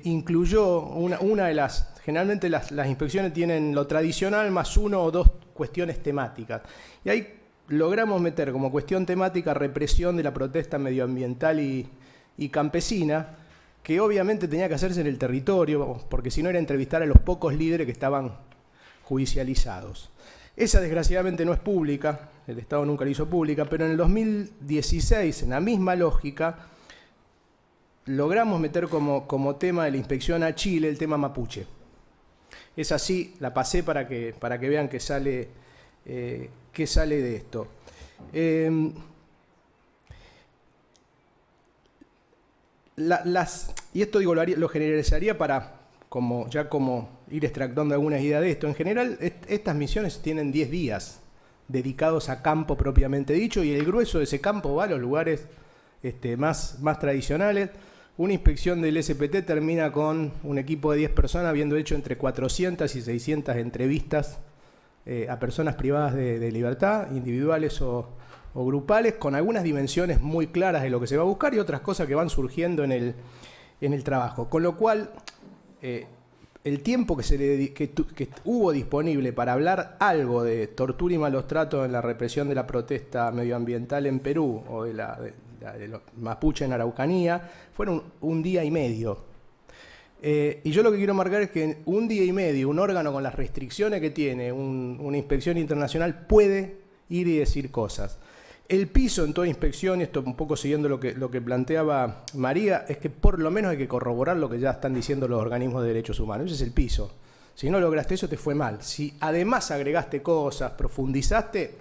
incluyó una de las, generalmente las inspecciones tienen lo tradicional más 1 o 2 cuestiones temáticas. Y ahí logramos meter como cuestión temática represión de la protesta medioambiental y campesina, que obviamente tenía que hacerse en el territorio, porque si no era entrevistar a los pocos líderes que estaban judicializados. Esa desgraciadamente no es pública, el Estado nunca la hizo pública, pero en el 2016, en la misma lógica, logramos meter como tema de la inspección a Chile el tema mapuche. Es así, la pasé para que vean que sale de esto. Y esto digo, lo generalizaría para como ir extractando algunas ideas de esto. En general, estas misiones tienen 10 días dedicados a campo propiamente dicho, y el grueso de ese campo va a los lugares más tradicionales. Una inspección del SPT termina con un equipo de 10 personas habiendo hecho entre 400 y 600 entrevistas a personas privadas de libertad, individuales o grupales, con algunas dimensiones muy claras de lo que se va a buscar y otras cosas que van surgiendo en el trabajo. Con lo cual, el tiempo que hubo disponible para hablar algo de tortura y malos tratos en la represión de la protesta medioambiental en Perú o de los mapuche en Araucanía, fueron un día y medio. Y yo lo que quiero marcar es que en un día y medio, un órgano con las restricciones que tiene una inspección internacional puede ir y decir cosas. El piso en toda inspección, y esto un poco siguiendo lo que planteaba María, es que por lo menos hay que corroborar lo que ya están diciendo los organismos de derechos humanos. Ese es el piso. Si no lograste eso, te fue mal. Si además agregaste cosas, profundizaste,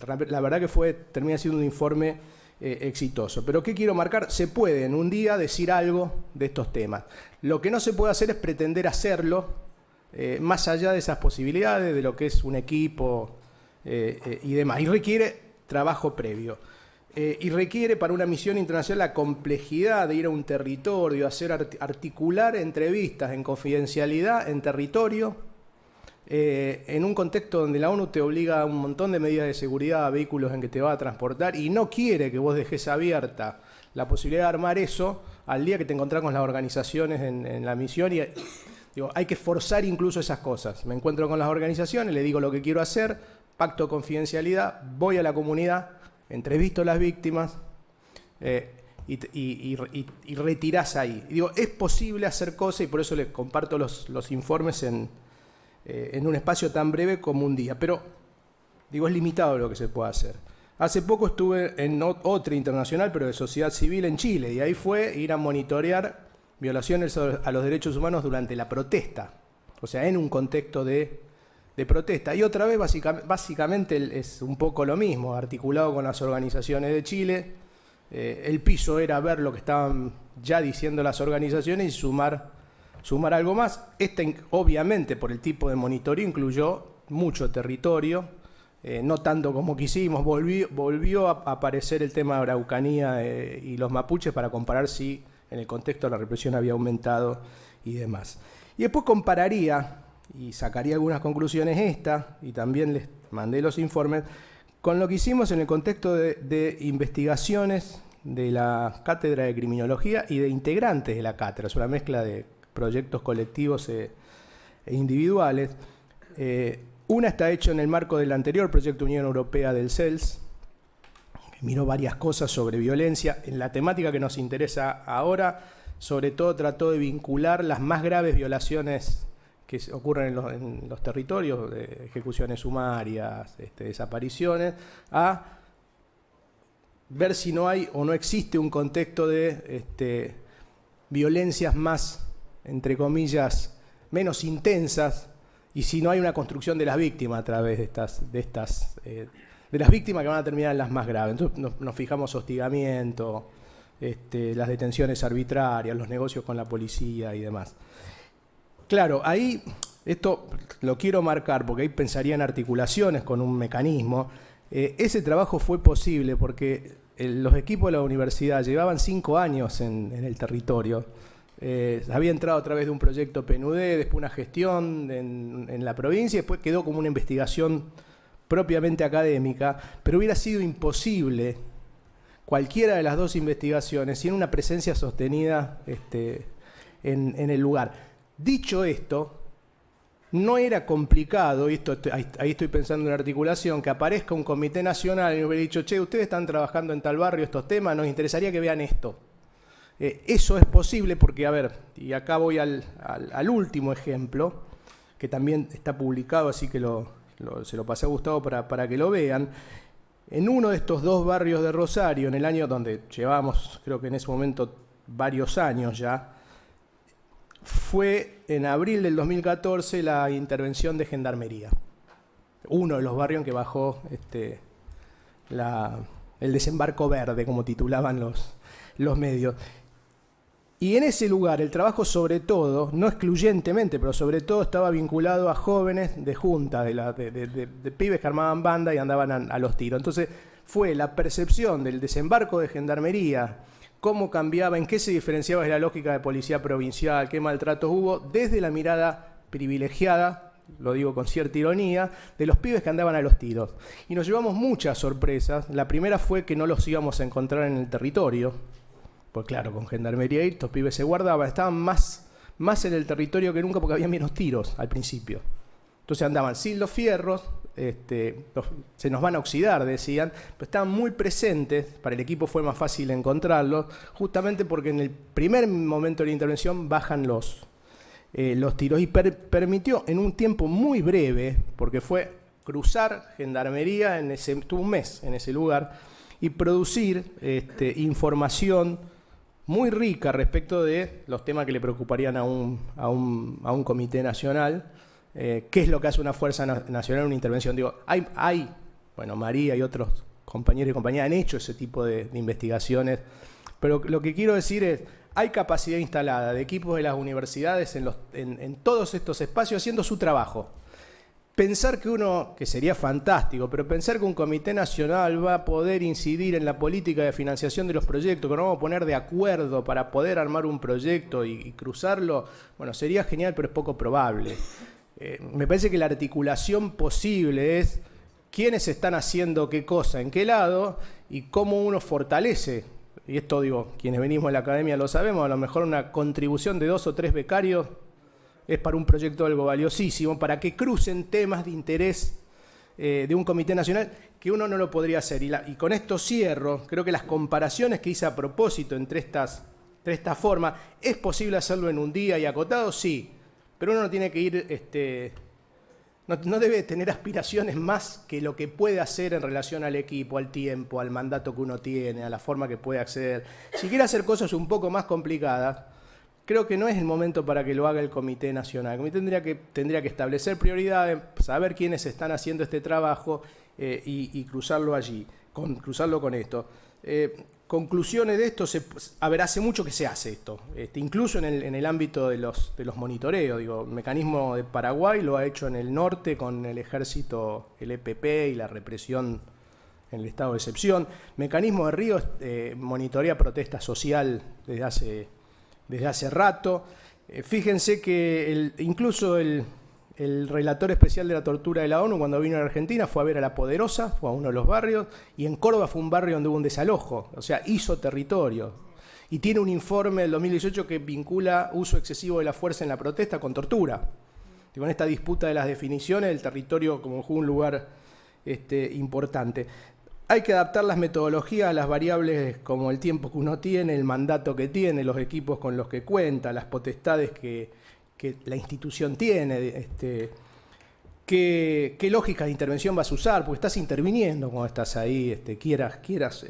la verdad que termina siendo un informe exitoso. Pero ¿qué quiero marcar? Se puede en un día decir algo de estos temas. Lo que no se puede hacer es pretender hacerlo más allá de esas posibilidades, de lo que es un equipo y demás. Y requiere trabajo previo. Y requiere para una misión internacional la complejidad de ir a un territorio, hacer articular entrevistas en confidencialidad en territorio, en un contexto donde la ONU te obliga a un montón de medidas de seguridad a vehículos en que te va a transportar y no quiere que vos dejes abierta la posibilidad de armar eso al día que te encontrás con las organizaciones en la misión. Y digo, hay que forzar incluso esas cosas. Me encuentro con las organizaciones, le digo lo que quiero hacer, pacto de confidencialidad, voy a la comunidad, entrevisto a las víctimas y retirás ahí. Y digo, es posible hacer cosas y por eso les comparto los informes en un espacio tan breve como un día. Pero, digo, es limitado lo que se puede hacer. Hace poco estuve en otra internacional, pero de sociedad civil en Chile, y ahí fue ir a monitorear violaciones a los derechos humanos durante la protesta. O sea, en un contexto de protesta. Y otra vez, básicamente, es un poco lo mismo, articulado con las organizaciones de Chile. El piso era ver lo que estaban ya diciendo las organizaciones y sumar algo más. Obviamente, por el tipo de monitoreo, incluyó mucho territorio, no tanto como quisimos. Volvió a aparecer el tema de Araucanía y los mapuches para comparar si en el contexto de la represión había aumentado y demás. Y después compararía y sacaría algunas conclusiones y también les mandé los informes, con lo que hicimos en el contexto de investigaciones de la Cátedra de Criminología y de integrantes de la cátedra. Es una mezcla de proyectos colectivos e individuales. Una está hecha en el marco del anterior proyecto Unión Europea del CELS, que miró varias cosas sobre violencia. En la temática que nos interesa ahora, sobre todo trató de vincular las más graves violaciones que ocurren en los territorios, de ejecuciones sumarias, desapariciones, a ver si no hay o no existe un contexto de violencias más, entre comillas, menos intensas y si no hay una construcción de las víctimas a través de las víctimas que van a terminar en las más graves. Entonces nos fijamos hostigamiento, las detenciones arbitrarias, los negocios con la policía y demás. Claro, ahí esto lo quiero marcar porque ahí pensaría en articulaciones con un mecanismo. Ese trabajo fue posible porque los equipos de la universidad llevaban 5 años en el territorio. Había entrado a través de un proyecto PNUD, después una gestión en la provincia, y después quedó como una investigación propiamente académica, pero hubiera sido imposible cualquiera de las dos investigaciones sin una presencia sostenida en el lugar. Dicho esto, no era complicado, y ahí estoy pensando en articulación, que aparezca un comité nacional y me hubiera dicho, che, ustedes están trabajando en tal barrio estos temas, nos interesaría que vean esto. Eso es posible porque, a ver, y acá voy al último ejemplo, que también está publicado, así que se lo pasé a Gustavo para que lo vean. En uno de estos 2 barrios de Rosario, en el año donde llevamos, creo que en ese momento, varios años ya, fue en abril del 2014 la intervención de Gendarmería. Uno de los barrios en que bajó el desembarco verde, como titulaban los medios. Y en ese lugar el trabajo sobre todo, no excluyentemente, pero sobre todo estaba vinculado a jóvenes de juntas, de pibes que armaban banda y andaban a los tiros. Entonces fue la percepción del desembarco de Gendarmería, cómo cambiaba, en qué se diferenciaba de la lógica de policía provincial, qué maltratos hubo, desde la mirada privilegiada, lo digo con cierta ironía, de los pibes que andaban a los tiros. Y nos llevamos muchas sorpresas. La primera fue que no los íbamos a encontrar en el territorio, pues claro, con Gendarmería y estos pibes se guardaban, estaban más en el territorio que nunca porque había menos tiros al principio. Entonces andaban sin los fierros, se nos van a oxidar, decían, pero estaban muy presentes, para el equipo fue más fácil encontrarlos, justamente porque en el primer momento de la intervención bajan los tiros y permitió en un tiempo muy breve, porque fue cruzar Gendarmería, estuvo un mes en ese lugar, y producir información muy rica respecto de los temas que le preocuparían a un comité nacional. ¿Qué es lo que hace una fuerza nacional en una intervención? Digo, bueno, María y otros compañeros y compañeras han hecho ese tipo de investigaciones, pero lo que quiero decir es, hay capacidad instalada de equipos de las universidades en todos estos espacios haciendo su trabajo. Pensar que sería fantástico, pero pensar que un comité nacional va a poder incidir en la política de financiación de los proyectos, que nos vamos a poner de acuerdo para poder armar un proyecto y cruzarlo, bueno, sería genial, pero es poco probable. Me parece que la articulación posible es quiénes están haciendo qué cosa, en qué lado, y cómo uno fortalece. Y esto, digo, quienes venimos de la academia lo sabemos, a lo mejor una contribución de 2 o 3 becarios es para un proyecto algo valiosísimo, para que crucen temas de interés de un comité nacional que uno no lo podría hacer. Y con esto cierro, creo que las comparaciones que hice a propósito entre estas formas, ¿es posible hacerlo en un día y acotado? Sí, pero uno no tiene que ir, no debe tener aspiraciones más que lo que puede hacer en relación al equipo, al tiempo, al mandato que uno tiene, a la forma que puede acceder. Si quiere hacer cosas un poco más complicadas, creo que no es el momento para que lo haga el Comité Nacional. El Comité tendría que establecer prioridades, saber quiénes están haciendo este trabajo y cruzarlo allí, cruzarlo con esto. Conclusiones de esto, hace mucho que se hace esto, incluso en el ámbito de los monitoreos. Digo, el mecanismo de Paraguay lo ha hecho en el norte con el ejército, el EPP y la represión en el estado de excepción. Mecanismo de Río monitorea protesta social desde hace rato. Fíjense que incluso el relator especial de la tortura de la ONU, cuando vino a Argentina, fue a ver a La Poderosa, fue a uno de los barrios, y en Córdoba fue un barrio donde hubo un desalojo, o sea, hizo territorio. Y tiene un informe del 2018 que vincula uso excesivo de la fuerza en la protesta con tortura. Y con esta disputa de las definiciones, el territorio como fue un lugar importante. Hay que adaptar las metodologías a las variables como el tiempo que uno tiene, el mandato que tiene, los equipos con los que cuenta, las potestades que la institución tiene, qué lógica de intervención vas a usar, porque estás interviniendo cuando estás ahí, quieras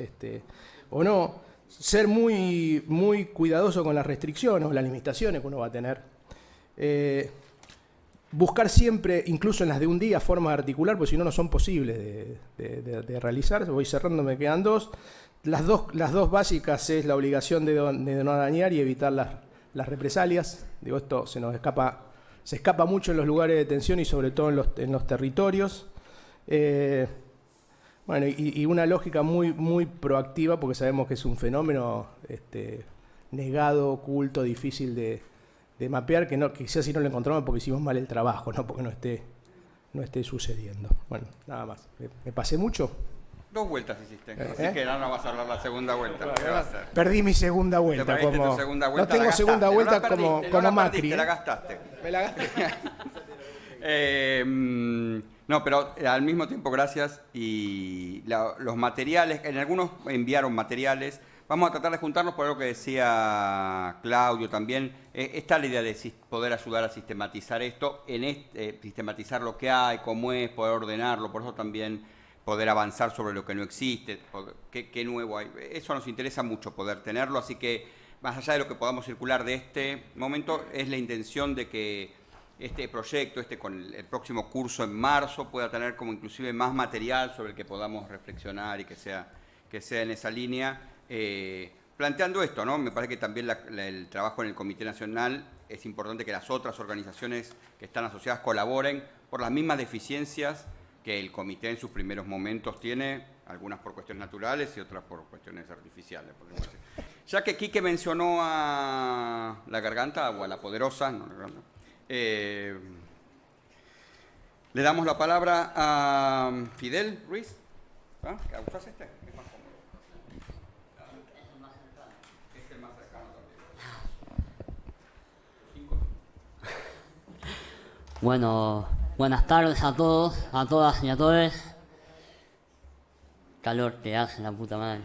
o no. Ser muy, muy cuidadoso con las restricciones o las limitaciones que uno va a tener. buscar siempre, incluso en las de un día, formas de articular, porque si no, no son posibles de realizar. Voy cerrando, me quedan dos. Las dos básicas es la obligación de no dañar y evitar las represalias. Digo, esto se escapa mucho en los lugares de detención y sobre todo en los territorios. Bueno, y una lógica muy, muy proactiva, porque sabemos que es un fenómeno negado, oculto, difícil de mapear, que quizás si no lo encontramos porque hicimos mal el trabajo, no porque no esté sucediendo. Bueno, nada más. ¿Me pasé mucho? 2 vueltas hiciste, así que no vas a hablar la segunda vuelta. ¿Qué va a hacer? Perdí mi segunda vuelta. Te perdiste tu segunda vuelta, no tengo la segunda gastaste, vuelta no la perdiste, como no la Macri. perdiste, la gastaste. Me la gasté. No, pero al mismo tiempo, gracias. Y los materiales, en algunos enviaron materiales. Vamos a tratar de juntarlos por lo que decía Claudio también. Está la idea de poder ayudar a sistematizar esto, sistematizar lo que hay, cómo es, poder ordenarlo, por eso también poder avanzar sobre lo que no existe, qué nuevo hay. Eso nos interesa mucho poder tenerlo, así que más allá de lo que podamos circular de este momento, es la intención de que este proyecto, con el próximo curso en marzo, pueda tener como inclusive más material sobre el que podamos reflexionar y que sea en esa línea. Planteando esto, ¿no? Me parece que también el trabajo en el Comité Nacional es importante que las otras organizaciones que están asociadas colaboren por las mismas deficiencias que el comité en sus primeros momentos tiene, algunas por cuestiones naturales y otras por cuestiones artificiales. Ya que Quique mencionó a la garganta o a la poderosa, no, le damos la palabra a Fidel Ruiz. ¿Ah? ¿Usás este? Es más cómodo. Es el más cercano también. Bueno, buenas tardes a todos, a todas y a todos. Calor que hace la puta madre.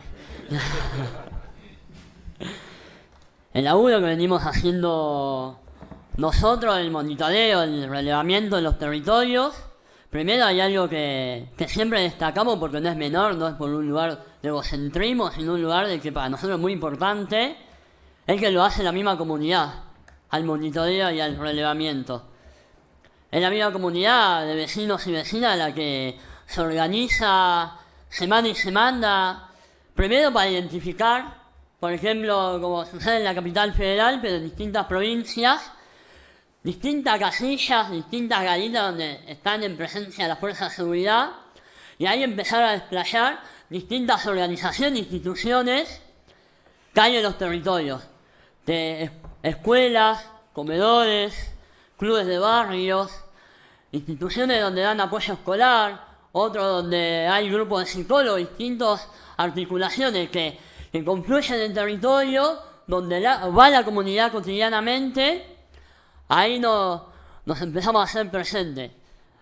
El laburo que venimos haciendo nosotros, el monitoreo, el relevamiento de los territorios, primero hay algo que siempre destacamos porque no es menor, no es por un lugar de egocentrismo, sino un lugar de que para nosotros es muy importante, es que lo hace la misma comunidad, al monitoreo y al relevamiento. Es la misma comunidad de vecinos y vecinas la que se organiza semana y semana, primero para identificar, por ejemplo, como sucede en la capital federal, pero en distintas provincias, distintas casillas, distintas garitas donde están en presencia las fuerzas de seguridad, y ahí empezar a desplayar distintas organizaciones, instituciones que hay en los territorios, de escuelas, comedores, clubes de barrios, instituciones donde dan apoyo escolar, otros donde hay grupos de psicólogos, distintas articulaciones que confluyen en el territorio, donde va la comunidad cotidianamente. Ahí nos empezamos a hacer presentes.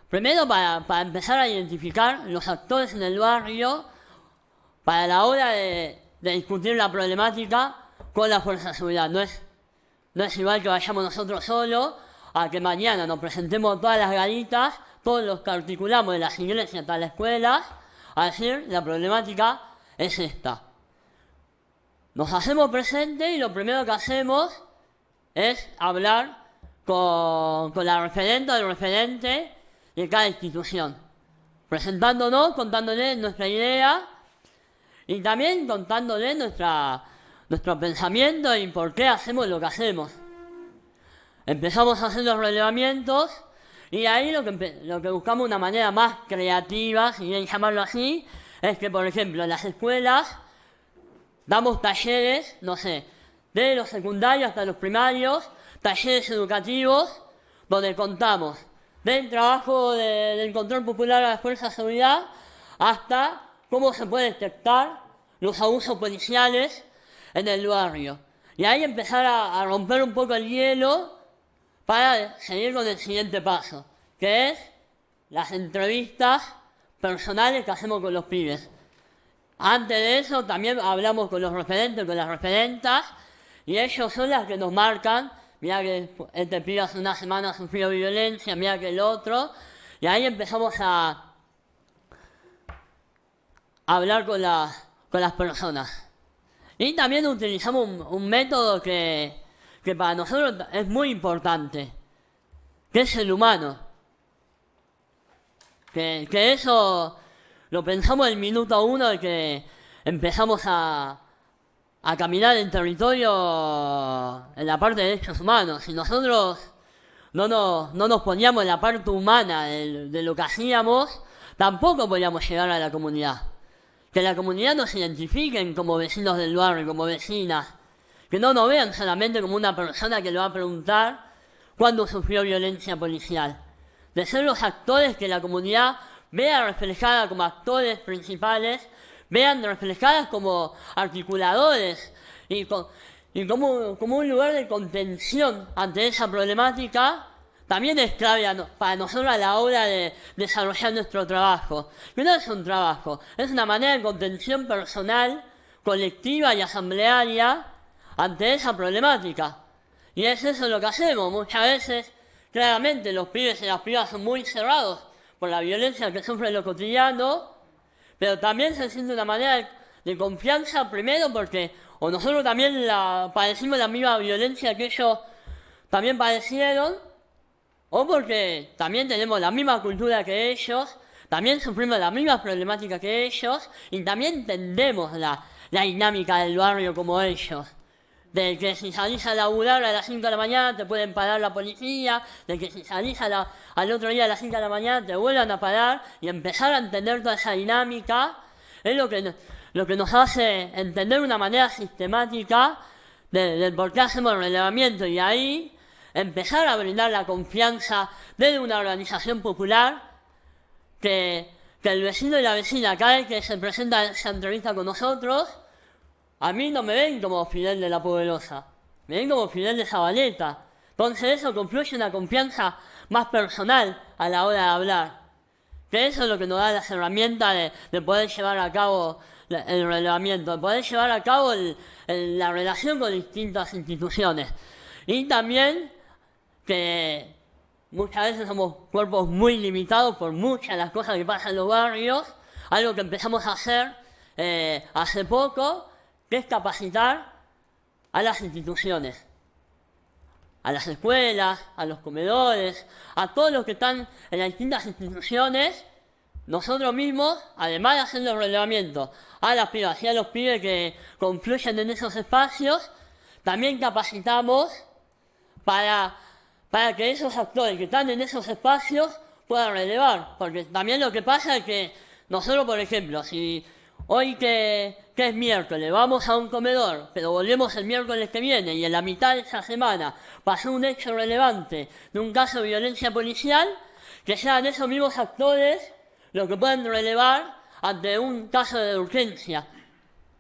Primero para empezar a identificar los actores en el barrio para la hora de discutir la problemática con la fuerza de seguridad. No es igual que vayamos nosotros solos a que mañana nos presentemos todas las garitas, todos los que articulamos de las iglesias hasta la escuela, a decir la problemática es esta. Nos hacemos presentes y lo primero que hacemos es hablar con la referente o el referente de cada institución, presentándonos, contándoles nuestra idea y también contándoles nuestro pensamiento y por qué hacemos lo que hacemos. Empezamos a hacer los relevamientos y ahí lo que buscamos una manera más creativa, si quieren llamarlo así, es que, por ejemplo, en las escuelas damos talleres, no sé, de los secundarios hasta los primarios, talleres educativos, donde contamos del trabajo del control popular a las fuerzas de seguridad hasta cómo se puede detectar los abusos policiales en el barrio. Y ahí empezar a romper un poco el hielo para seguir con el siguiente paso, que es las entrevistas personales que hacemos con los pibes. Antes de eso también hablamos con los referentes, con las referentas, y ellos son las que nos marcan, mira que este pibe hace una semana sufrió violencia, mira que el otro, y ahí empezamos a hablar con las personas. Y también utilizamos un método que para nosotros es muy importante, que es el humano. Que eso lo pensamos el minuto 1 de que empezamos a caminar en territorio en la parte de derechos humanos. Si nosotros no nos poníamos en la parte humana de lo que hacíamos, tampoco podíamos llegar a la comunidad. Que la comunidad nos identifiquen como vecinos del barrio, como vecinas. Que no nos vean solamente como una persona que le va a preguntar cuándo sufrió violencia policial. De ser los actores que la comunidad vea reflejada como actores principales, vean reflejadas como articuladores y como un lugar de contención ante esa problemática, también es clave para nosotros a la hora de desarrollar nuestro trabajo. Que no es un trabajo, es una manera de contención personal, colectiva y asamblearia ante esa problemática. Y es eso lo que hacemos. Muchas veces, claramente, los pibes y las pibas son muy cerrados por la violencia que sufren en lo cotidiano, pero también se siente una manera de confianza, primero porque o nosotros también padecimos la misma violencia que ellos también padecieron, o porque también tenemos la misma cultura que ellos, también sufrimos la misma problemática que ellos, y también entendemos la dinámica del barrio como ellos. De que si salís a laburar a las 5 de la mañana te pueden parar la policía, de que si salís al otro día a las 5 de la mañana te vuelvan a parar, y empezar a entender toda esa dinámica es lo que nos hace entender de una manera sistemática del por qué hacemos el relevamiento, y ahí empezar a brindar la confianza desde una organización popular que el vecino y la vecina, cada vez que se presenta esa entrevista con nosotros, a mí no me ven como Fidel de la Poderosa, me ven como Fidel de Zabaleta. Entonces eso confluye una confianza más personal a la hora de hablar. Que eso es lo que nos da las herramientas de poder llevar a cabo el relevamiento, de poder llevar a cabo la relación con distintas instituciones. Y también que muchas veces somos cuerpos muy limitados por muchas de las cosas que pasan en los barrios, algo que empezamos a hacer hace poco, que es capacitar a las instituciones, a las escuelas, a los comedores, a todos los que están en las distintas instituciones, nosotros mismos, además de hacer los relevamientos a las pibas y a los pibes que confluyen en esos espacios, también capacitamos para que esos actores que están en esos espacios puedan relevar. Porque también lo que pasa es que nosotros, por ejemplo, si hoy que es miércoles, vamos a un comedor, pero volvemos el miércoles que viene y en la mitad de esa semana pasó un hecho relevante de un caso de violencia policial, que sean esos mismos actores los que pueden relevar ante un caso de urgencia.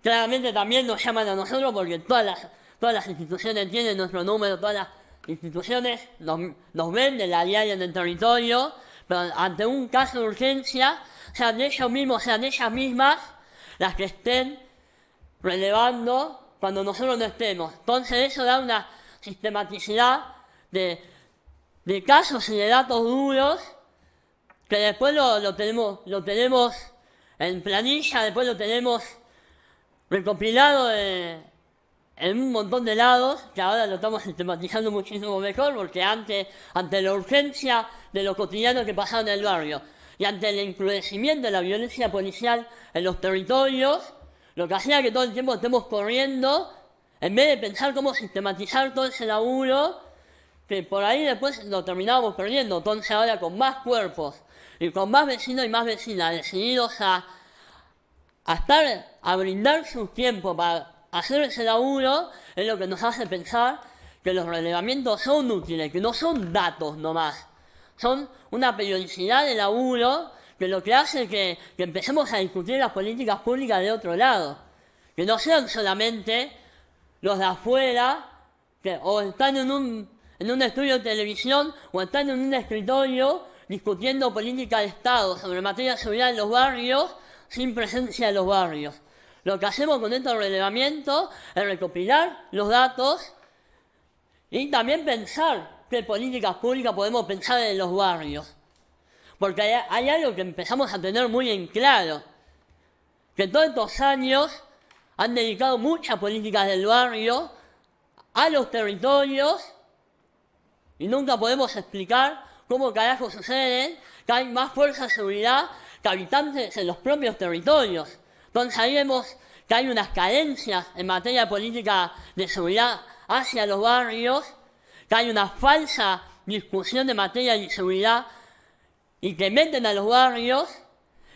Claramente también nos llaman a nosotros porque todas las instituciones tienen nuestro número, todas las instituciones nos ven de la diaria en el territorio, pero ante un caso de urgencia, sean ellos mismos, sean ellas mismas, las que estén relevando cuando nosotros no estemos. Entonces eso da una sistematicidad de casos y de datos duros que después lo tenemos en planilla, después lo tenemos recopilado en un montón de lados, que ahora lo estamos sistematizando muchísimo mejor, porque ante la urgencia de lo cotidiano que pasaba en el barrio y ante el encrudecimiento de la violencia policial en los territorios, lo que hacía que todo el tiempo estemos corriendo, en vez de pensar cómo sistematizar todo ese laburo, que por ahí después lo terminábamos perdiendo. Entonces ahora con más cuerpos y con más vecinos y más vecinas decididos a brindar su tiempo para hacer ese laburo, es lo que nos hace pensar que los relevamientos son útiles, que no son datos nomás, son una periodicidad de laburo que lo que hace que empecemos a discutir las políticas públicas de otro lado, que no sean solamente los de afuera, que o están en un estudio de televisión o están en un escritorio discutiendo política de Estado sobre materia de seguridad en los barrios sin presencia de los barrios. Lo que hacemos con estos relevamientos es recopilar los datos y también pensar qué políticas públicas podemos pensar en los barrios. Porque hay algo que empezamos a tener muy en claro, que todos estos años han dedicado muchas políticas del barrio a los territorios Y nunca podemos explicar cómo carajo sucede que hay más fuerza de seguridad que habitantes en los propios territorios. Entonces ahí vemos que hay unas carencias en materia de política de seguridad hacia los barrios, que hay una falsa discusión de materia de seguridad y que meten a los barrios,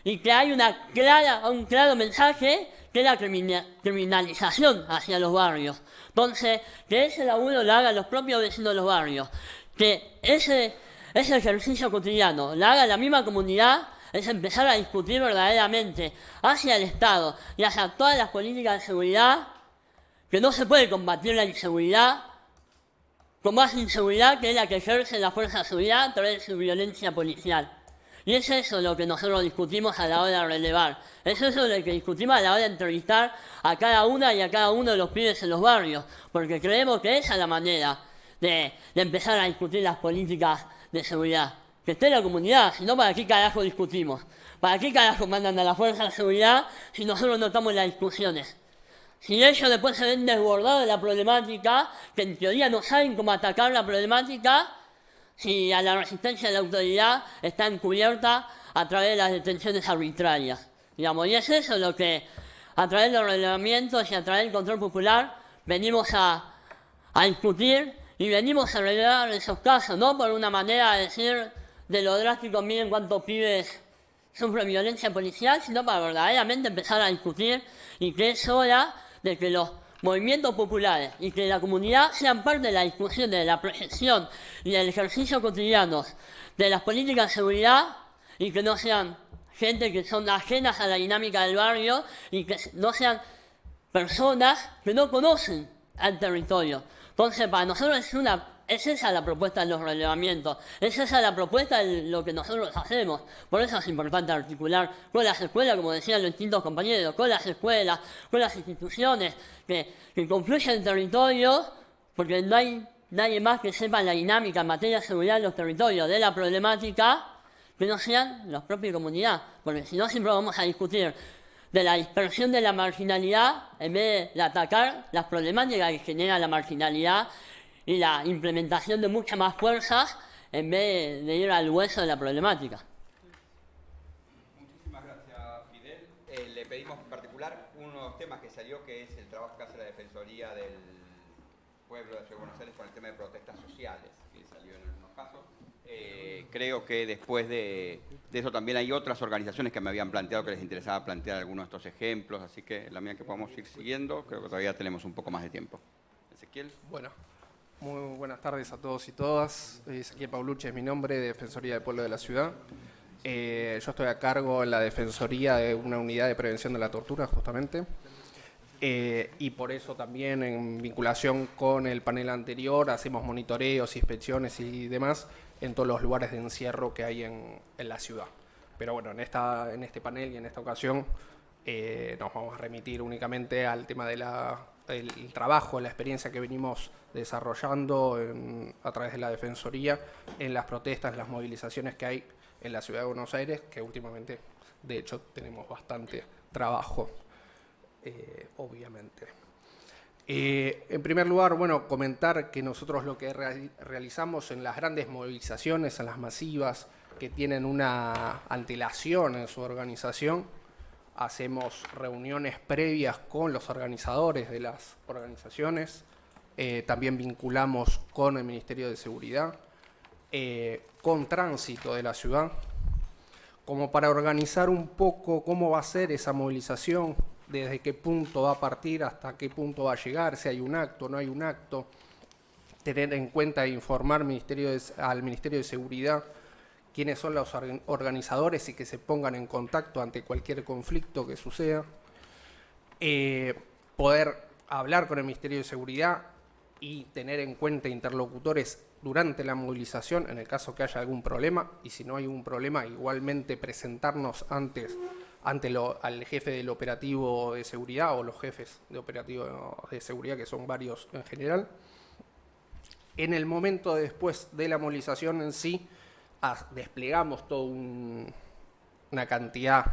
y que hay un claro mensaje que es la criminalización hacia los barrios. Entonces, que ese laburo lo hagan los propios vecinos de los barrios, que ese ejercicio cotidiano lo haga la misma comunidad, es empezar a discutir verdaderamente hacia el Estado y hacia todas las políticas de seguridad, que no se puede combatir la inseguridad con más inseguridad que es la que ejerce la fuerza de seguridad a través de su violencia policial. Y es eso lo que nosotros discutimos a la hora de relevar. Es eso lo que discutimos a la hora de entrevistar a cada una y a cada uno de los pibes en los barrios. Porque creemos que esa es la manera de empezar a discutir las políticas de seguridad. Que esté la comunidad, si no, ¿para qué carajo discutimos? ¿Para qué carajo mandan a la fuerza de seguridad si nosotros no estamos en las discusiones? Si ellos después se ven desbordados de la problemática, que en teoría no saben cómo atacar la problemática, si a la resistencia de la autoridad está encubierta a través de las detenciones arbitrarias. Digamos, y es eso lo que, a través de los relevamientos y a través del control popular, venimos a discutir y venimos a relevar esos casos, no por una manera de decir de lo drástico, miren cuántos pibes sufren violencia policial, sino para verdaderamente empezar a discutir y que es hora de que los movimientos populares y que la comunidad sean parte de la discusión, de la proyección y del ejercicio cotidiano de las políticas de seguridad y que no sean gente que son ajenas a la dinámica del barrio y que no sean personas que no conocen al territorio. Entonces, para nosotros es esa la propuesta de los relevamientos, es esa la propuesta de lo que nosotros hacemos. Por eso es importante articular con las escuelas, como decían los distintos compañeros, con las escuelas, con las instituciones que confluyen en el territorio, porque no hay nadie más que sepa la dinámica en materia de seguridad en los territorios de la problemática que no sean las propias comunidades, porque si no siempre vamos a discutir de la dispersión de la marginalidad en vez de atacar las problemáticas que genera la marginalidad y la implementación de muchas más fuerzas en vez de ir al hueso de la problemática. Muchísimas gracias, Fidel. Le pedimos en particular unos temas que salió, que es el trabajo que hace la Defensoría del Pueblo de la Ciudad de Buenos Aires con el tema de protestas sociales, que salió en algunos casos. Creo que después de eso también hay otras organizaciones que me habían planteado que les interesaba plantear algunos de estos ejemplos, así que la mía que podamos ir siguiendo, creo que todavía tenemos un poco más de tiempo. Ezequiel. Bueno, muy buenas tardes a todos y todas. Ezequiel Paulucci es mi nombre, de Defensoría del Pueblo de la Ciudad. Yo estoy a cargo en la Defensoría de una unidad de prevención de la tortura, justamente. Y por eso también, en vinculación con el panel anterior, hacemos monitoreos, inspecciones y demás en todos los lugares de encierro que hay en la ciudad. Pero bueno, en este panel y en esta ocasión nos vamos a remitir únicamente al tema de el trabajo, la experiencia que venimos desarrollando a través de la Defensoría en las protestas, las movilizaciones que hay en la Ciudad de Buenos Aires, que últimamente, de hecho, tenemos bastante trabajo, obviamente. En primer lugar, bueno, comentar que nosotros lo que realizamos en las grandes movilizaciones, en las masivas, que tienen una antelación en su organización, hacemos reuniones previas con los organizadores de las organizaciones, también vinculamos con el Ministerio de Seguridad, con Tránsito de la ciudad, como para organizar un poco cómo va a ser esa movilización, desde qué punto va a partir hasta qué punto va a llegar, si hay un acto, no hay un acto, tener en cuenta e informar al Ministerio de Seguridad quiénes son los organizadores y que se pongan en contacto ante cualquier conflicto que suceda, poder hablar con el Ministerio de Seguridad y tener en cuenta interlocutores durante la movilización en el caso que haya algún problema, y si no hay un problema igualmente presentarnos antes al jefe del operativo de seguridad o los jefes de operativo de seguridad, que son varios en general. En el momento después de la movilización en sí, desplegamos toda una cantidad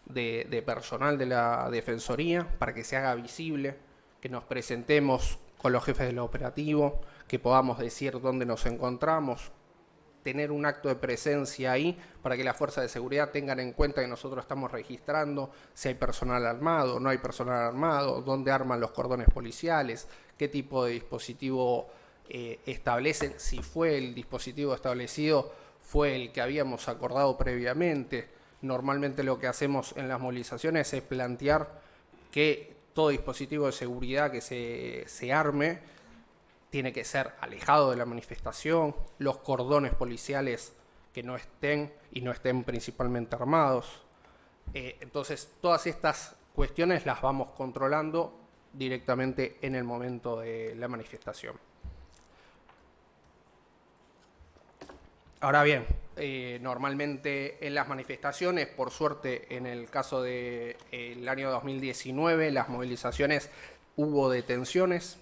de personal de la Defensoría para que se haga visible, que nos presentemos con los jefes del operativo, que podamos decir dónde nos encontramos, tener un acto de presencia ahí para que las fuerzas de seguridad tengan en cuenta que nosotros estamos registrando si hay personal armado, no hay personal armado, dónde arman los cordones policiales, qué tipo de dispositivo establecen, si fue el dispositivo establecido, fue el que habíamos acordado previamente. Normalmente lo que hacemos en las movilizaciones es plantear que todo dispositivo de seguridad que se arme tiene que ser alejado de la manifestación, los cordones policiales que no estén y no estén principalmente armados. Entonces, todas estas cuestiones las vamos controlando directamente en el momento de la manifestación. Ahora bien, normalmente en las manifestaciones, por suerte en el caso del año 2019, las movilizaciones hubo detenciones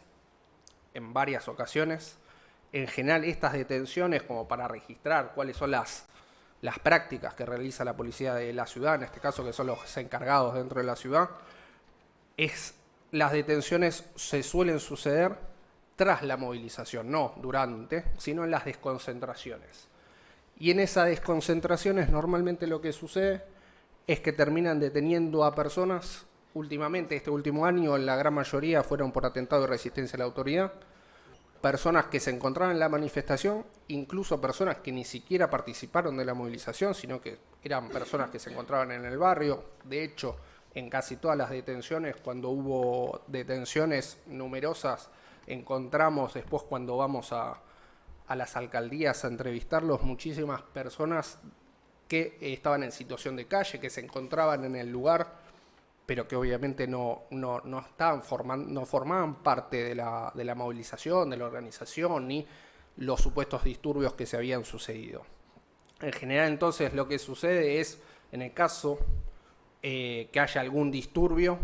en varias ocasiones. En general, estas detenciones, como para registrar cuáles son las prácticas que realiza la policía de la ciudad, en este caso que son los encargados dentro de la ciudad, las detenciones se suelen suceder tras la movilización, no durante, sino en las desconcentraciones. Y en esas desconcentraciones normalmente lo que sucede es que terminan deteniendo a personas. Últimamente, este último año, la gran mayoría fueron por atentado de resistencia a la autoridad, personas que se encontraban en la manifestación, incluso personas que ni siquiera participaron de la movilización, sino que eran personas que se encontraban en el barrio. De hecho, en casi todas las detenciones, cuando hubo detenciones numerosas, encontramos después cuando vamos a las alcaldías a entrevistarlos, muchísimas personas que estaban en situación de calle, que se encontraban en el lugar, pero que obviamente no formaban parte de la movilización, de la organización, ni los supuestos disturbios que se habían sucedido. En general, entonces, lo que sucede es, en el caso que haya algún disturbio,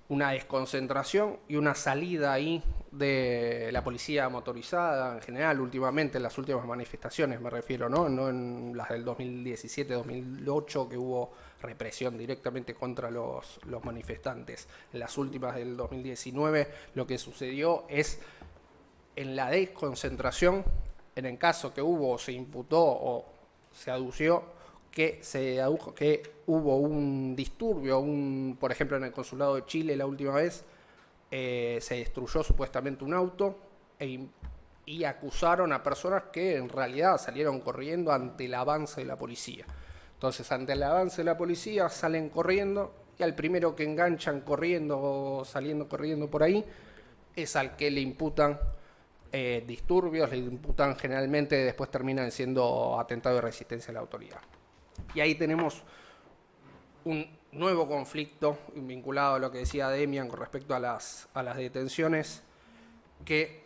una desconcentración y una salida ahí de la policía motorizada, en general, últimamente, en las últimas manifestaciones me refiero, no en las del 2017, 2008, que hubo represión directamente contra los manifestantes. En las últimas del 2019, lo que sucedió es, en la desconcentración, en el caso que hubo, o se imputó o se adució, que hubo un disturbio, por ejemplo en el consulado de Chile la última vez, se destruyó supuestamente un auto y acusaron a personas que en realidad salieron corriendo ante el avance de la policía. Entonces, ante el avance de la policía salen corriendo y al primero que enganchan corriendo o saliendo corriendo por ahí es al que le imputan disturbios, le imputan generalmente, después terminan siendo atentado de resistencia a la autoridad. Y ahí tenemos un nuevo conflicto vinculado a lo que decía Demian con respecto a las detenciones, que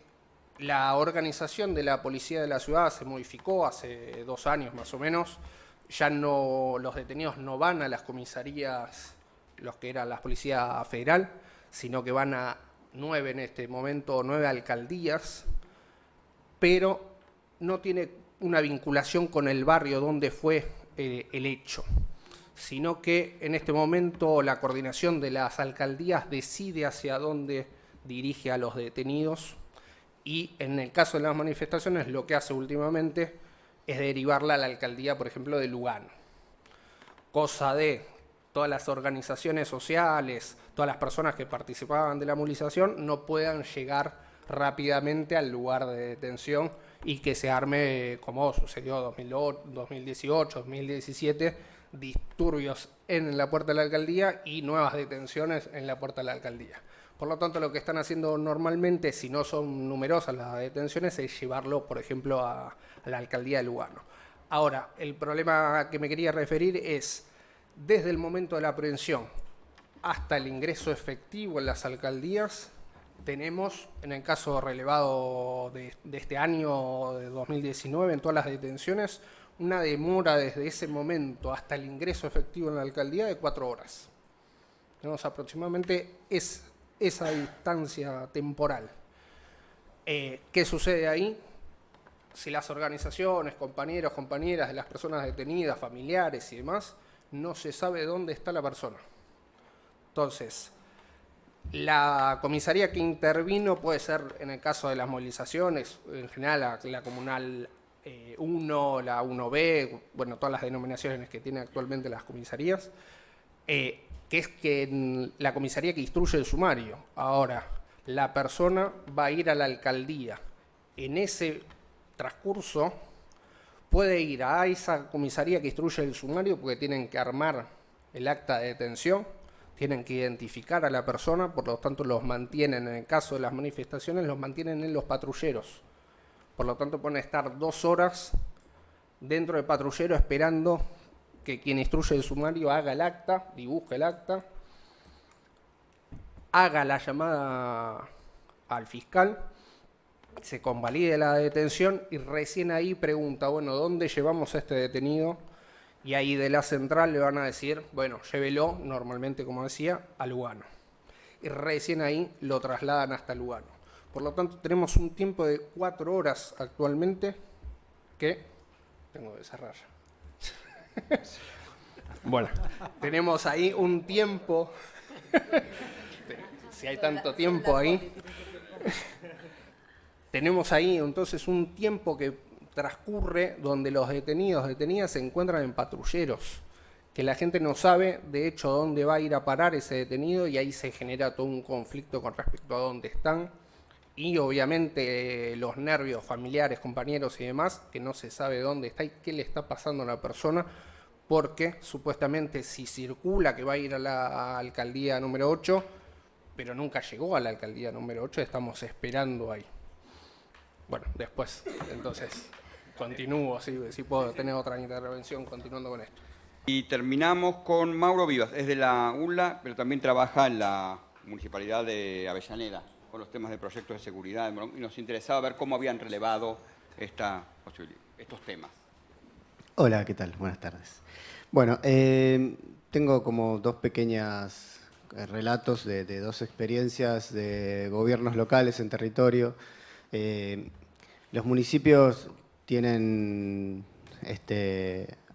la organización de la policía de la ciudad se modificó hace 2 años más o menos. Ya no, los detenidos no van a las comisarías, los que eran la policía federal, sino que van a 9 en este momento, 9 alcaldías, pero no tiene una vinculación con el barrio donde fue el hecho, sino que en este momento la coordinación de las alcaldías decide hacia dónde dirige a los detenidos, y en el caso de las manifestaciones lo que hace últimamente es derivarla a la alcaldía, por ejemplo, de Lugano, cosa de todas las organizaciones sociales, todas las personas que participaban de la movilización no puedan llegar rápidamente al lugar de detención y que se arme, como sucedió en 2018, 2017, disturbios en la puerta de la alcaldía y nuevas detenciones en la puerta de la alcaldía. Por lo tanto, lo que están haciendo normalmente, si no son numerosas las detenciones, es llevarlo, por ejemplo, a la alcaldía de Lugano. Ahora, el problema que me quería referir es, desde el momento de la aprehensión hasta el ingreso efectivo en las alcaldías, tenemos, en el caso relevado de este año, de 2019, en todas las detenciones, una demora desde ese momento hasta el ingreso efectivo en la alcaldía de 4 horas. Tenemos aproximadamente esa distancia temporal. ¿Qué sucede ahí? Si las organizaciones, compañeros, compañeras de las personas detenidas, familiares y demás, no se sabe dónde está la persona. Entonces, La comisaría que intervino puede ser, en el caso de las movilizaciones, en general la Comunal 1, la 1B, bueno, todas las denominaciones que tienen actualmente las comisarías, que es la comisaría que instruye el sumario. Ahora, la persona va a ir a la alcaldía. En ese transcurso puede ir a esa comisaría que instruye el sumario porque tienen que armar el acta de detención, tienen que identificar a la persona, por lo tanto los mantienen, en el caso de las manifestaciones, los mantienen en los patrulleros. Por lo tanto pueden estar 2 horas dentro del patrullero esperando que quien instruye el sumario haga el acta, dibuje el acta, haga la llamada al fiscal, se convalide la detención y recién ahí pregunta, bueno, ¿dónde llevamos a este detenido? Y ahí de la central le van a decir, bueno, llévelo, normalmente como decía, a Lugano. Y recién ahí lo trasladan hasta Lugano. Por lo tanto, tenemos un tiempo de 4 horas actualmente que tengo que cerrar. Bueno, tenemos ahí un tiempo, si hay tanto tiempo ahí, tenemos ahí entonces un tiempo que transcurre donde los detenidas se encuentran en patrulleros, que la gente no sabe de hecho dónde va a ir a parar ese detenido y ahí se genera todo un conflicto con respecto a dónde están y obviamente los nervios familiares, compañeros y demás, que no se sabe dónde está y qué le está pasando a la persona, porque supuestamente si circula que va a ir a la alcaldía número 8, pero nunca llegó a la alcaldía número 8, estamos esperando ahí. Bueno, después, entonces, continúo, si puedo tener otra intervención continuando con esto. Y terminamos con Mauro Vivas, es de la UNLA, pero también trabaja en la Municipalidad de Avellaneda, con los temas de proyectos de seguridad, y nos interesaba ver cómo habían relevado estos temas. Hola, ¿qué tal? Buenas tardes. Bueno, tengo como 2 pequeños relatos de 2 experiencias de gobiernos locales en territorio. Los municipios tienen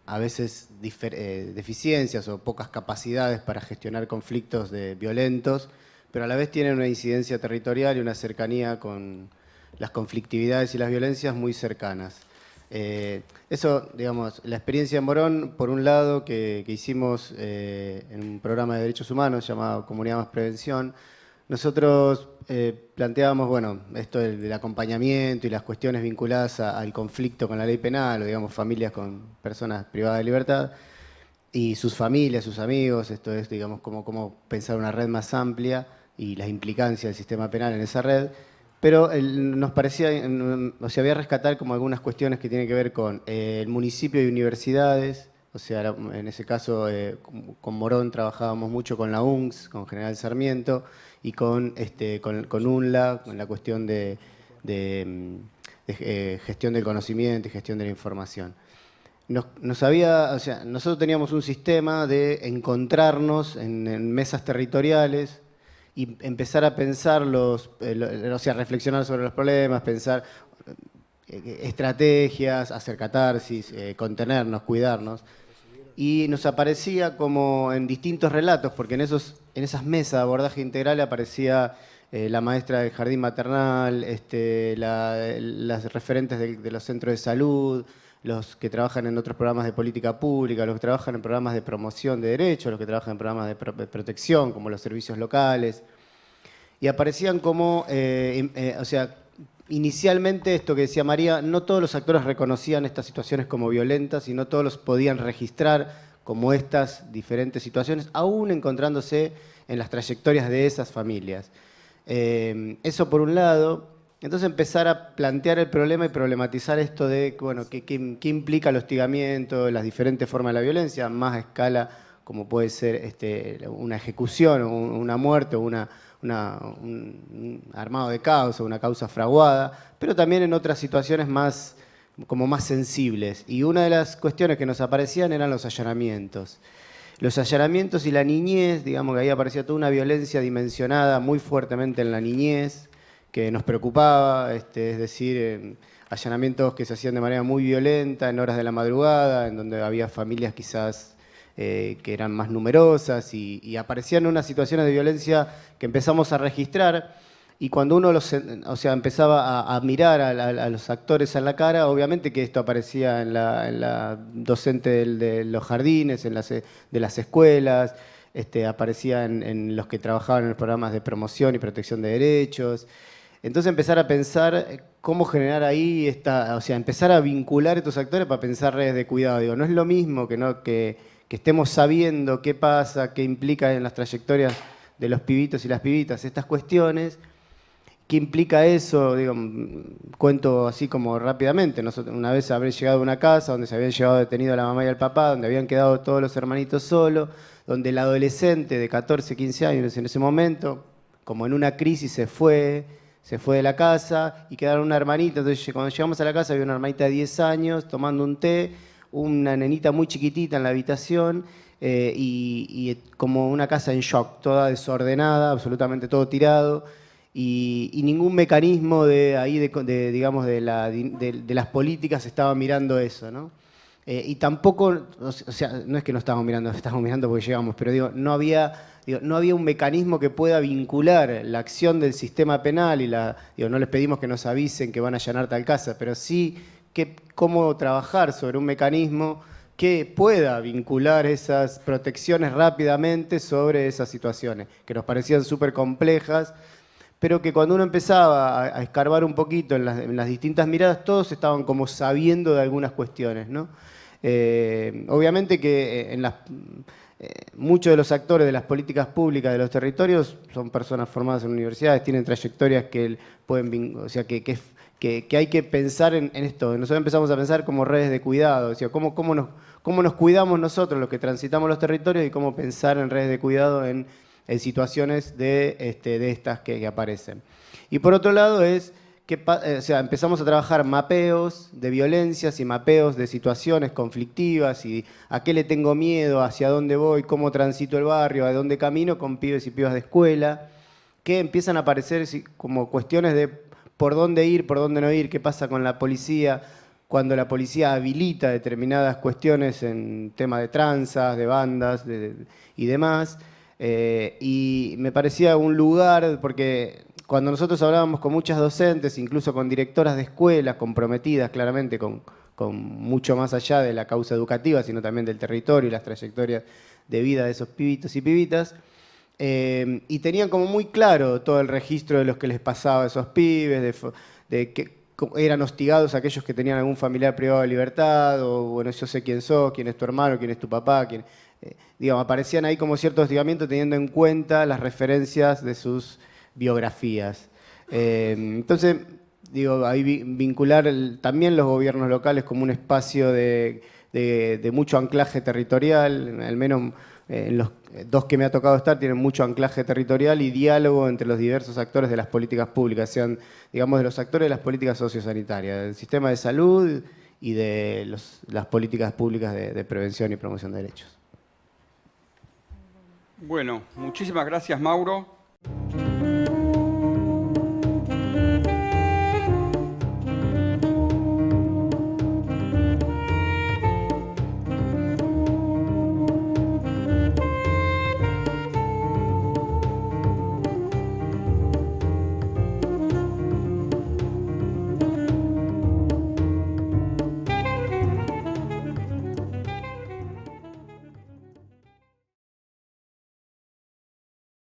a veces deficiencias o pocas capacidades para gestionar conflictos violentos, pero a la vez tienen una incidencia territorial y una cercanía con las conflictividades y las violencias muy cercanas. Eso, digamos, la experiencia en Morón, por un lado, que hicimos en un programa de derechos humanos llamado Comunidad Más Prevención, nosotros planteábamos, bueno, esto del acompañamiento y las cuestiones vinculadas al conflicto con la ley penal, o digamos, familias con personas privadas de libertad, y sus familias, sus amigos, esto es, digamos, cómo pensar una red más amplia y las implicancias del sistema penal en esa red. Pero nos parecía, o sea, voy a rescatar como algunas cuestiones que tienen que ver con el municipio y universidades. O sea, en ese caso con Morón trabajábamos mucho con la UNCS, con General Sarmiento, y con UNLA, con la cuestión de gestión del conocimiento y gestión de la información. Nosotros teníamos un sistema de encontrarnos en mesas territoriales y empezar a pensar reflexionar sobre los problemas, pensar estrategias, hacer catarsis, contenernos, cuidarnos. Y nos aparecía como en distintos relatos, porque en esas mesas de abordaje integral aparecía la maestra del jardín maternal, las referentes de los centros de salud, los que trabajan en otros programas de política pública, los que trabajan en programas de promoción de derechos, los que trabajan en programas de protección, como los servicios locales. Y aparecían como, inicialmente esto que decía María, no todos los actores reconocían estas situaciones como violentas y no todos los podían registrar como estas diferentes situaciones, aún encontrándose en las trayectorias de esas familias. Eso por un lado. Entonces empezar a plantear el problema y problematizar esto de, bueno, qué implica el hostigamiento, las diferentes formas de la violencia, más a escala como puede ser una ejecución, o una muerte, o un armado de causa, una causa fraguada, pero también en otras situaciones más sensibles. Y una de las cuestiones que nos aparecían eran los allanamientos. Los allanamientos y la niñez, digamos que ahí aparecía toda una violencia dimensionada muy fuertemente en la niñez, que nos preocupaba, es decir, allanamientos que se hacían de manera muy violenta en horas de la madrugada, en donde había familias quizás que eran más numerosas y aparecían unas situaciones de violencia que empezamos a registrar. Y cuando uno empezaba a mirar a los actores en la cara, obviamente que esto aparecía en la docente de los jardines, de las escuelas, aparecía en los que trabajaban en los programas de promoción y protección de derechos. Entonces empezar a pensar cómo generar ahí empezar a vincular estos actores para pensar redes de cuidado. Digo, no es lo mismo que estemos sabiendo qué pasa, qué implica en las trayectorias de los pibitos y las pibitas estas cuestiones. ¿Qué implica eso? Digo, cuento así como rápidamente. Una vez habré llegado a una casa donde se habían llevado detenido a la mamá y al papá, donde habían quedado todos los hermanitos solos, donde el adolescente de 14, 15 años en ese momento, como en una crisis, se fue de la casa y quedaron una hermanita. Entonces cuando llegamos a la casa había una hermanita de 10 años tomando un té, una nenita muy chiquitita en la habitación y como una casa en shock, toda desordenada, absolutamente todo tirado. Y ningún mecanismo de las políticas estaba mirando eso, ¿no? Y tampoco, no es que no estábamos mirando porque llegamos, pero digo, no había un mecanismo que pueda vincular la acción del sistema penal y no les pedimos que nos avisen que van a allanar tal casa, pero sí cómo trabajar sobre un mecanismo que pueda vincular esas protecciones rápidamente sobre esas situaciones, que nos parecían súper complejas, pero que cuando uno empezaba a escarbar un poquito en las distintas miradas, todos estaban como sabiendo de algunas cuestiones, ¿no? Obviamente que muchos de los actores de las políticas públicas de los territorios son personas formadas en universidades, tienen trayectorias que pueden, que hay que pensar en esto. Nosotros empezamos a pensar como redes de cuidado, cómo nos cuidamos nosotros, los que transitamos los territorios, y cómo pensar en redes de cuidado en situaciones de estas que aparecen. Y por otro lado empezamos a trabajar mapeos de violencias y mapeos de situaciones conflictivas y a qué le tengo miedo, hacia dónde voy, cómo transito el barrio, a dónde camino con pibes y pibas de escuela, que empiezan a aparecer como cuestiones de por dónde ir, por dónde no ir, qué pasa con la policía, cuando la policía habilita determinadas cuestiones en tema de tranzas, de bandas y demás. Y me parecía un lugar, porque cuando nosotros hablábamos con muchas docentes, incluso con directoras de escuelas comprometidas claramente con mucho más allá de la causa educativa, sino también del territorio y las trayectorias de vida de esos pibitos y pibitas, y tenían como muy claro todo el registro de los que les pasaba a esos pibes, de que eran hostigados aquellos que tenían algún familiar privado de libertad, o bueno, yo sé quién sos, quién es tu hermano, quién es tu papá, aparecían ahí como cierto hostigamiento teniendo en cuenta las referencias de sus biografías. Entonces, ahí vincular también los gobiernos locales como un espacio de mucho anclaje territorial, al menos en los dos que me ha tocado estar tienen mucho anclaje territorial y diálogo entre los diversos actores de las políticas públicas, sean, digamos, de los actores de las políticas sociosanitarias, del sistema de salud y de las políticas públicas de prevención y promoción de derechos. Bueno, muchísimas gracias, Mauro.